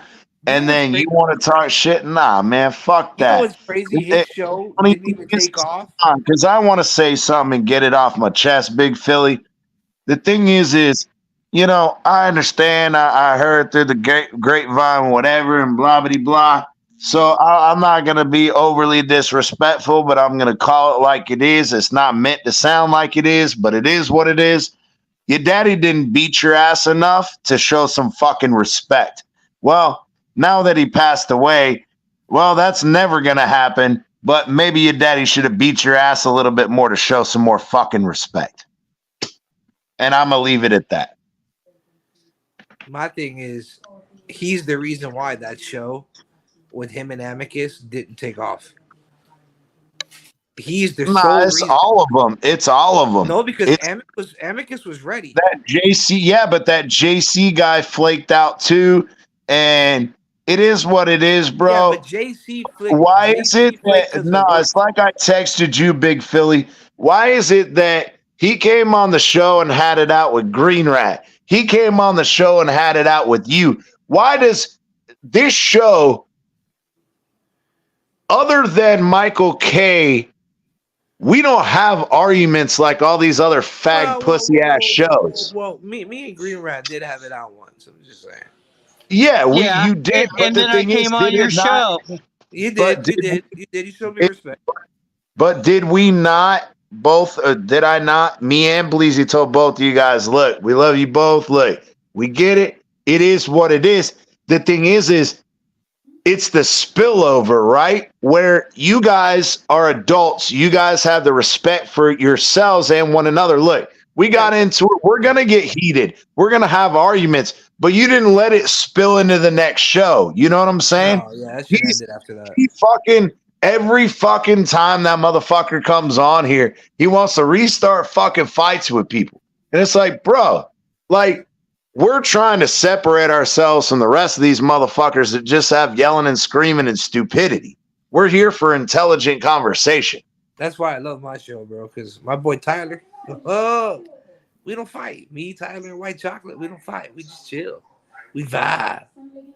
And then you want to talk shit? Nah, man, fuck that. You know what's crazy? His show didn't even take off. Because I want to say something and get it off my chest, Big Philly. The thing is, I understand. I heard through the grapevine, whatever, and blah, blah, blah. So I'm not going to be overly disrespectful, but I'm going to call it like it is. It's not meant to sound like it is, but it is what it is. Your daddy didn't beat your ass enough to show some fucking respect. Well, now that he passed away, well, that's never going to happen. But maybe your daddy should have beat your ass a little bit more to show some more fucking respect. And I'm gonna leave it at that. My thing is, he's the reason why that show with him and Amicus didn't take off. He's the sole It's reason. all of them. It's all of them. No, because it's, Amicus was ready. That JC, yeah, but that JC guy flaked out too, and it is what it is, bro. Yeah, but JC flicked. Why is it that? No, it's like I texted you, Big Philly. Why is it that he came on the show and had it out with Green Rat? He came on the show and had it out with you. Why does this show, other than Michael K, we don't have arguments like all these other pussy ass shows? Well, me and Green Rat did have it out once. I'm just saying. Yeah, you did. And then I came on your show. You did. You showed me respect. But did we not both? Did I not? Me and Bleezy told both of you guys, look, we love you both. Look, we get it. It is what it is. The thing is it's the spillover, right? Where you guys are adults. You guys have the respect for yourselves and one another. Look, we got into it. We're going to get heated. We're going to have arguments. But you didn't let it spill into the next show. You know what I'm saying? Oh, yeah, that shit ended after that. He fucking, every fucking time that motherfucker comes on here, he wants to restart fucking fights with people. And it's like, bro, like, we're trying to separate ourselves from the rest of these motherfuckers that just have yelling and screaming and stupidity. We're here for intelligent conversation. That's why I love my show, bro, because my boy Tyler, we don't fight. Me, Tyler, and White Chocolate, we don't fight. We just chill. We vibe.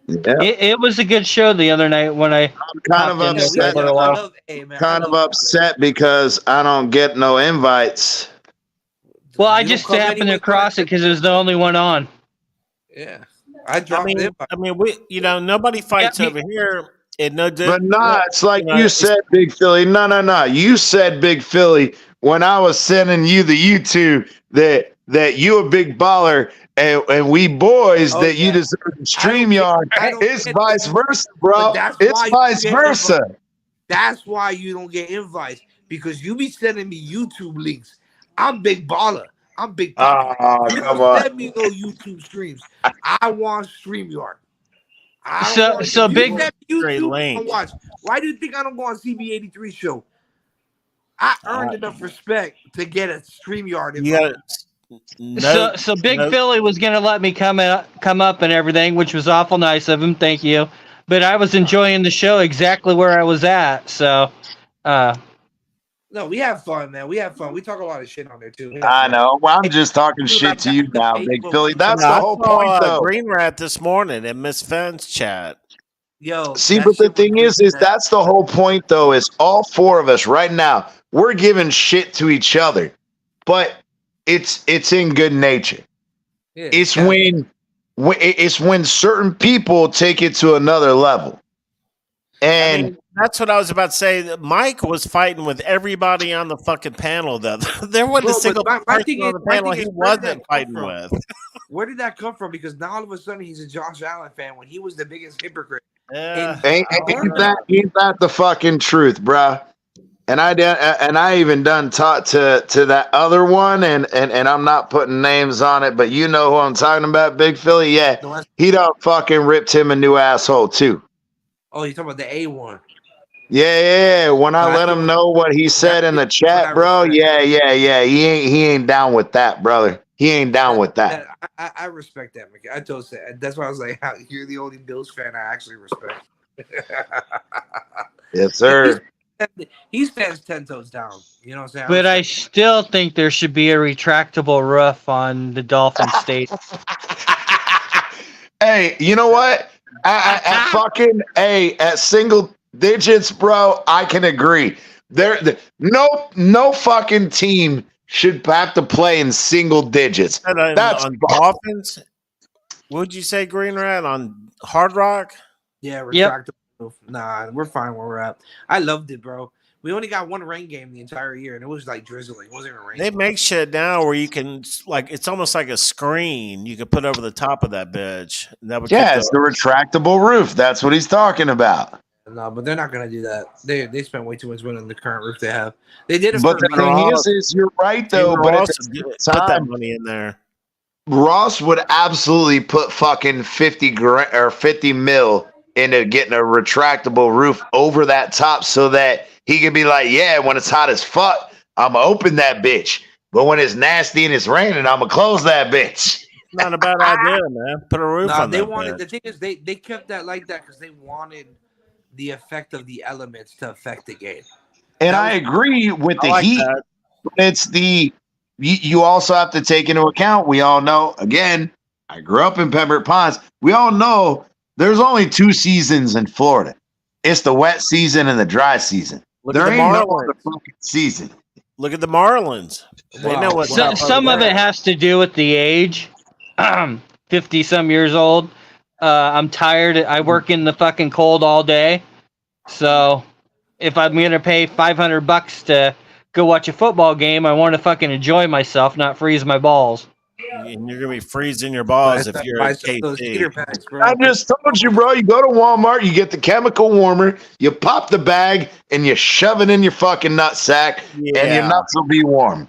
Yeah. It was a good show the other night when I'm kind of upset. Kind of upset because I don't get no invites. Well, I just happened across it because it was the only one on. Yeah, I dropped it. I mean, nobody fights over here. But it's like you said, Big Philly. No. You said, Big Philly, when I was sending you the YouTube that you a big baller and we boys you deserve to StreamYard. It's vice versa, bro. It's vice versa. That's why you don't get invites, because you be sending me YouTube links. I'm big baller. I'm big baller. You don't send me no YouTube streams. I want StreamYard. So big YouTube, watch. Why do you think I don't go on CB83 show? I earned enough respect to get a StreamYard. So Big Philly was gonna let me come up and everything, which was awful nice of him. Thank you. But I was enjoying the show exactly where I was at. So, no, we have fun, man. We have fun. We talk a lot of shit on there too. I know. Well, I'm just talking shit to you now, Big Philly. That's the whole point, though. Green Rat this morning in Miss Phins chat. Yo, see, but the thing is that's the whole point, though. Is all four of us right now, we're giving shit to each other, but it's in good nature. Yeah, it's when certain people take it to another level. And that's what I was about to say. Mike was fighting with everybody on the fucking panel, though. There wasn't a single person on the panel he wasn't fighting with. Where did that come from? Because now all of a sudden he's a Josh Allen fan when he was the biggest hypocrite. Yeah. Ain't that the fucking truth, bruh? And I even done taught to that other one, and I'm not putting names on it, but you know who I'm talking about, Big Philly. Yeah, he done fucking ripped him a new asshole too. Oh, you're talking about the A1? Yeah. When I let him know what he said in the chat, bro. Yeah. He ain't down with that, brother. He ain't down with that. I respect that, Mickey. I told you that's why I was like, you're the only Bills fan I actually respect. Yes, sir. He stands 10 toes down. You know what I'm saying? But I still think there should be a retractable roof on the Dolphin State. Hey, you know what? At single digits, bro, I can agree. No fucking team should have to play in single digits. That's on Dolphins. Would you say, Green Rat, on Hard Rock? Yeah, retractable. Yep. Nah, we're fine where we're at. I loved it, bro. We only got one rain game the entire year, and it was like drizzling. It wasn't even raining. They make shit now where you can, like, it's almost like a screen you can put over the top of that bitch. It's the retractable roof. That's what he's talking about. No, but they're not gonna do that. They spent way too much money on the current roof they have. They did it But for the thing is you're right though. But at the put that time, money in there. Ross would absolutely put fucking 50 grand or 50 mil into getting a retractable roof over that top so that he could be like, yeah, when it's hot as fuck, I'm gonna open that bitch. But when it's nasty and it's raining, I'm gonna close that bitch. Not a bad idea, man. Put a roof on they that wanted. bitch. The thing is, they kept that like that because they wanted the effect of the elements to affect the game. And I agree with the like heat. that. But it's you also have to take into account. We all know. Again, I grew up in Pembroke Pines. We all know there's only 2 seasons in Florida. It's the wet season and the dry season. Look There at the ain't no Marlins. other fucking season. Look at the Marlins. They know what. Some of it has to do with the age. 50 some years old. I'm tired. I work in the fucking cold all day. So if I'm going to pay $500 to go watch a football game, I want to fucking enjoy myself, not freeze my balls. And you're gonna be freezing your balls if you're at those heater KC. packs, bro. I just told you, bro. You go to Walmart, you get the chemical warmer, you pop the bag, and you shove it in your fucking nutsack, and your Yeah. nuts will be warm.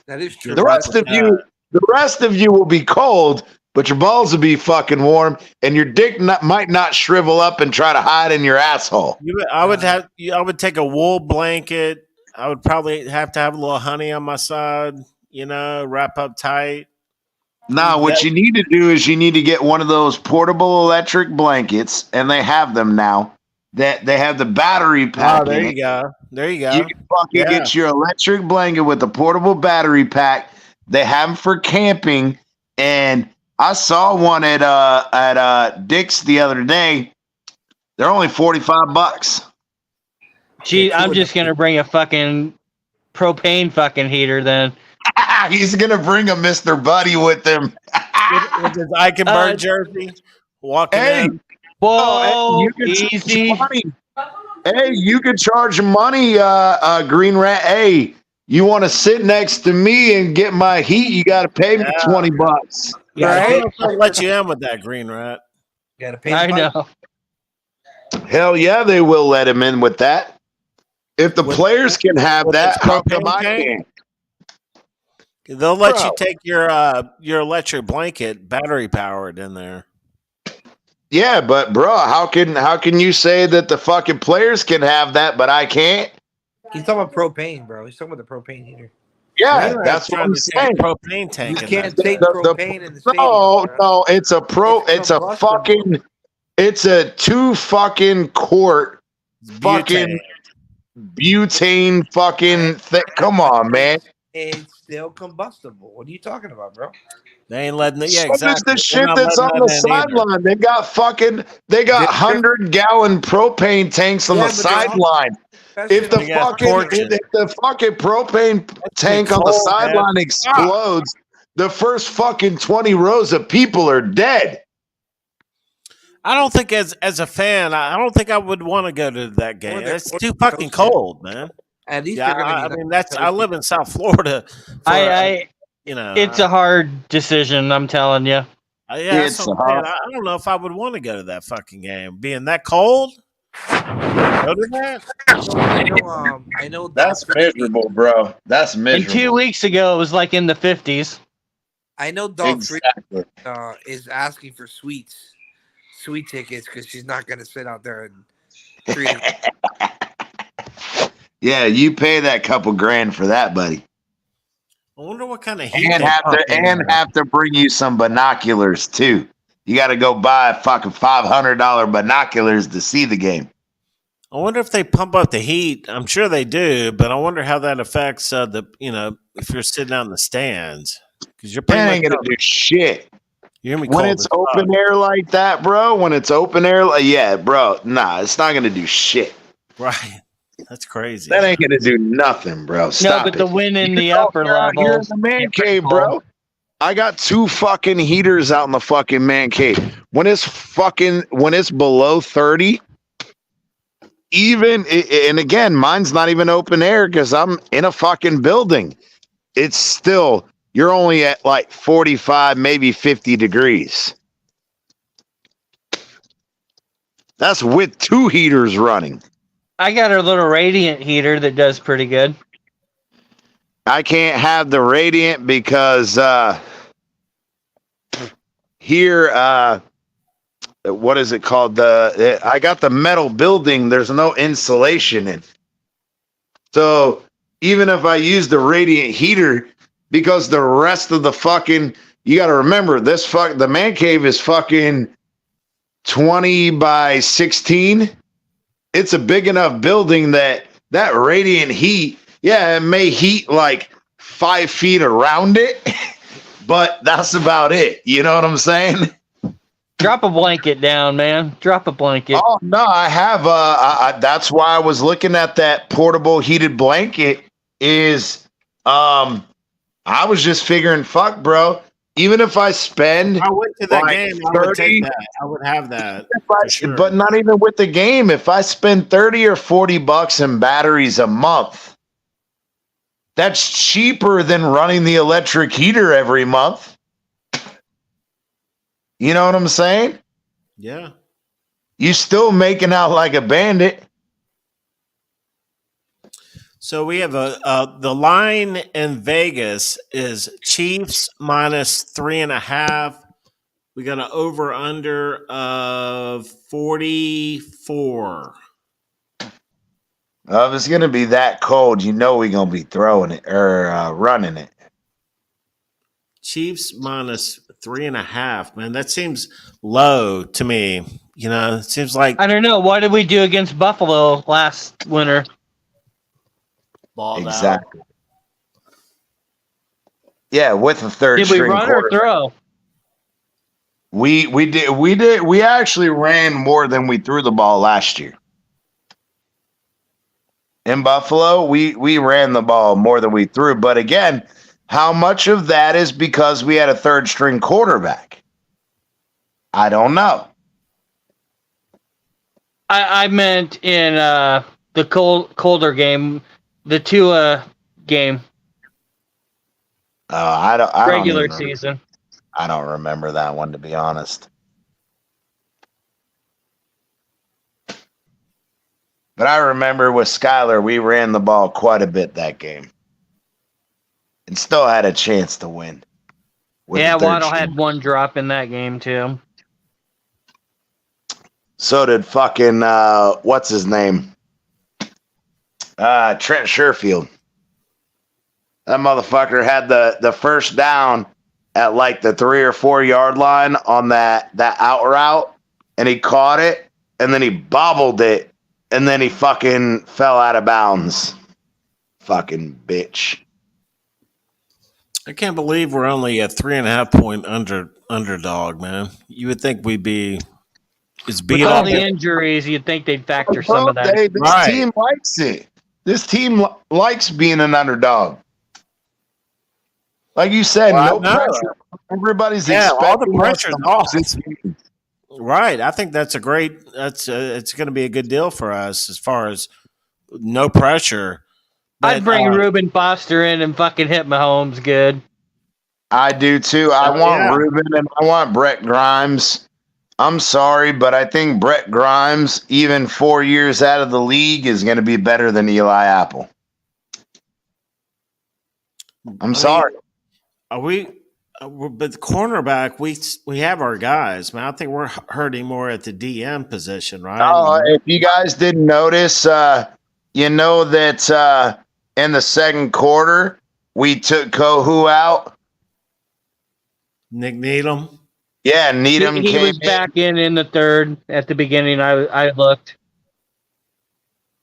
That is true. The rest of you will be cold, but your balls will be fucking warm, and your dick might not shrivel up and try to hide in your asshole. I would take a wool blanket. I would probably have to have a little honey on my side. Wrap up tight. Now, what you need to do is you need to get one of those portable electric blankets, and they have them now. That they have the battery pack. Oh, there in you it. go. There you go. You can fucking get your electric blanket with the portable battery pack. They have them for camping, and I saw one at Dick's the other day. They're only $45. Gee, I'm just gonna bring a fucking propane fucking heater then. He's gonna bring a Mr. Buddy with him. with his Eichenberg jersey, walking in. Whoa, easy. Hey, you can charge money, Green Rat. Hey, you want to sit next to me and get my heat? You got to pay me $20. Yeah, I'll let you in with that, Green Rat. Got to pay. I know. Hell yeah, they will let him in with that. If the players can have that, how come I can't? They'll let you take your electric blanket, battery powered, in there. Yeah, but bro, how can you say that the fucking players can have that, but I can't? He's talking about propane, bro. He's talking about the propane heater. Yeah, that's what I'm saying. Propane tank. You can't take propane in the stadium. No, it's a 2 fucking quart fucking butane fucking thick. Come on, man. It's still combustible. What are you talking about, bro? They ain't letting it. Yeah, so exactly. the shit that's on the sideline. They got 100-gallon propane tanks on the sideline. If the fucking propane tank on the sideline explodes, the first fucking 20 rows of people are dead. I don't think as a fan, I don't think I would want to go to that game. It's too fucking cold, man. At least I live in South Florida. It's a hard decision, I'm telling you. It's hard. I don't know if I would want to go to that fucking game. Being that cold? Go to that? I know that's miserable, bro. That's miserable. And 2 weeks ago, it was like in the 50s. I know Dog is asking for sweet tickets because she's not going to sit out there and treat it. Yeah, you pay that couple grand for that, buddy. I wonder what kind of heat have to bring you some binoculars too. You got to go buy fucking $500 binoculars to see the game. I wonder if they pump up the heat. I'm sure they do, but I wonder how that affects if you're sitting out in the stands because you're ain't gonna do shit. You're gonna be when it's open air like that, bro. When it's open air, bro. Nah, it's not gonna do shit. Right. That's crazy. That ain't gonna do nothing, bro. Stop the wind in the upper level. Here in the man cave, bro. I got 2 fucking heaters out in the fucking man cave. When it's below 30, and again, mine's not even open air because I'm in a fucking building. It's still, you're only at like 45, maybe 50 degrees. That's with 2 heaters running. I got a little radiant heater that does pretty good. I can't have the radiant because here, what is it called? I got the metal building. There's no insulation in. So even if I use the radiant heater, because the rest of the fucking, you got to remember the man cave is fucking 20 by 16. It's a big enough building that radiant heat, yeah, it may heat like 5 feet around it, but that's about it. You know what I'm saying? Drop a blanket down, man. Drop a blanket. Oh no, I have. That's why I was looking at that portable heated blanket. I was just figuring, fuck, bro. Even if I spend, I went to that like game. 30, I would take that. I would have that. For sure. But not even with the game. If I spend $30 or $40 in batteries a month, that's cheaper than running the electric heater every month. You know what I'm saying? Yeah. You still making out like a bandit. So we have the line in Vegas is Chiefs minus 3.5. We got an over under of 44. If it's gonna be that cold, you know we're gonna be throwing it or running it. Chiefs minus 3.5. Man, that seems low to me. You know, it seems like I don't know. What did we do against Buffalo last winter? balled exactly. Yeah, with a third Did we string run or throw? We did. We actually ran more than we threw the ball last year. In Buffalo, we ran the ball more than we threw. But again, how much of that is because we had a third string quarterback? I don't know. I meant in the colder game, the Tua game. I don't regular even, season. I don't remember that one, to be honest. But I remember with Skyler, we ran the ball quite a bit that game. And still had a chance to win. Yeah, Waddle had one drop in that game, too. So did fucking, what's his name? Trent Sherfield. That motherfucker had the first down at like the 3 or 4 yard line on that out route, and he caught it, and then he bobbled it, and then he fucking fell out of bounds. Fucking bitch. I can't believe we're only a 3.5 point underdog, man. You would think we'd be. With all the injuries, you'd think they'd factor some of that. This team likes it. This team likes being an underdog. Like you said, no pressure. Everybody's expecting all the pressure's off. Right. I think that's a great. It's going to be a good deal for us as far as no pressure. But, I'd bring Reuben Foster in and fucking hit Mahomes good. I do too. I want Reuben and I want Brett Grimes. I'm sorry, but I think Brett Grimes, even 4 years out of the league, is going to be better than Eli Apple. I'm sorry. But the cornerback, we have our guys, man. I think we're hurting more at the DM position, right? If you guys didn't notice, you know that in the second quarter, we took Kohu out. Nick Needham. Yeah, Needham he was back in the third. At the beginning, I looked.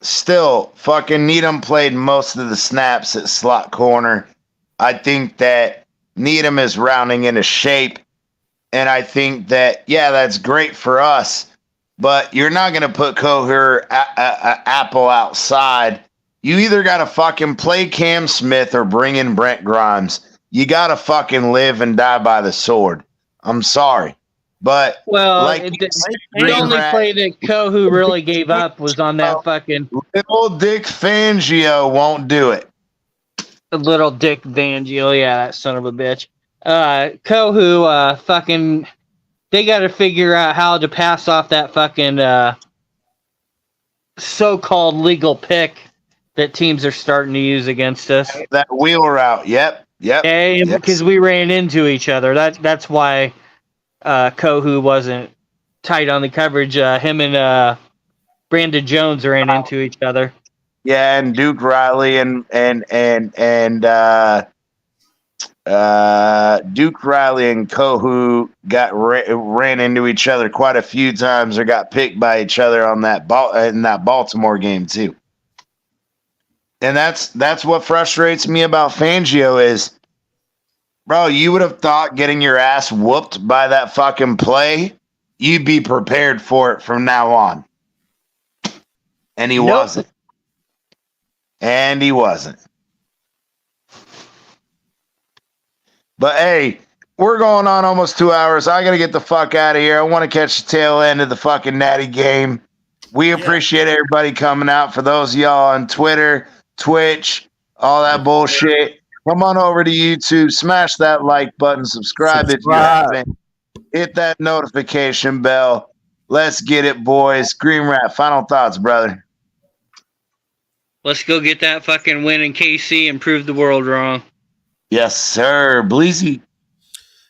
Still, fucking Needham played most of the snaps at slot corner. I think that Needham is rounding into shape, and I think that, that's great for us, but you're not going to put Koher Apple outside. You either got to fucking play Cam Smith or bring in Brent Grimes. You got to fucking live and die by the sword. I'm sorry. But the only play that Kohu really gave up was on that fucking little Dick Fangio won't do it. Little Dick Fangio, yeah, that son of a bitch. Kohu fucking they got to figure out how to pass off that fucking so-called legal pick that teams are starting to use against us. That wheel route. Yep. Yeah, because we ran into each other. That's why Kohu wasn't tight on the coverage. Him and Brandon Jones ran into each other. Yeah, and Duke Riley and Duke Riley and Kohu ran into each other quite a few times, or got picked by each other on that in that Baltimore game too. And that's what frustrates me about Fangio is, bro, you would have thought getting your ass whooped by that fucking play, you'd be prepared for it from now on. And he wasn't. And he wasn't. But hey, we're going on almost 2 hours. I got to get the fuck out of here. I want to catch the tail end of the fucking Natty game. We appreciate everybody coming out. For those of y'all on Twitter, Twitch, all that bullshit, come on over to YouTube, smash that like button, subscribe if you haven't, hit that notification bell. Let's get it, boys. Green Rat, final thoughts, brother. Let's go get that fucking win in KC and prove the world wrong. Yes, sir. Bleezy.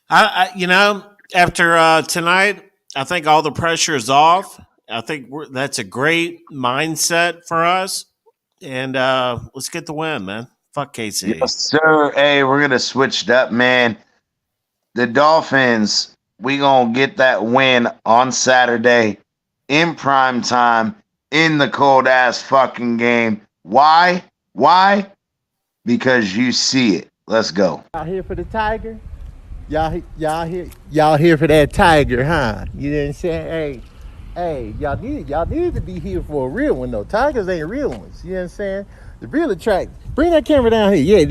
After tonight, I think all the pressure is off. I think that's a great mindset for us. And let's get the win, man. Fuck KC. Yes, sir. Hey, we're going to switch it up, man. The Dolphins, we going to get that win on Saturday in prime time in the cold-ass fucking game. Why? Because you see it. Let's go. Y'all here for the Tiger? Y'all here for that Tiger, huh? You know what I'm saying? Hey, y'all need to be here for a real one though. Tigers ain't real ones. You know what I'm saying? The real attract. Bring that camera down here. Yeah.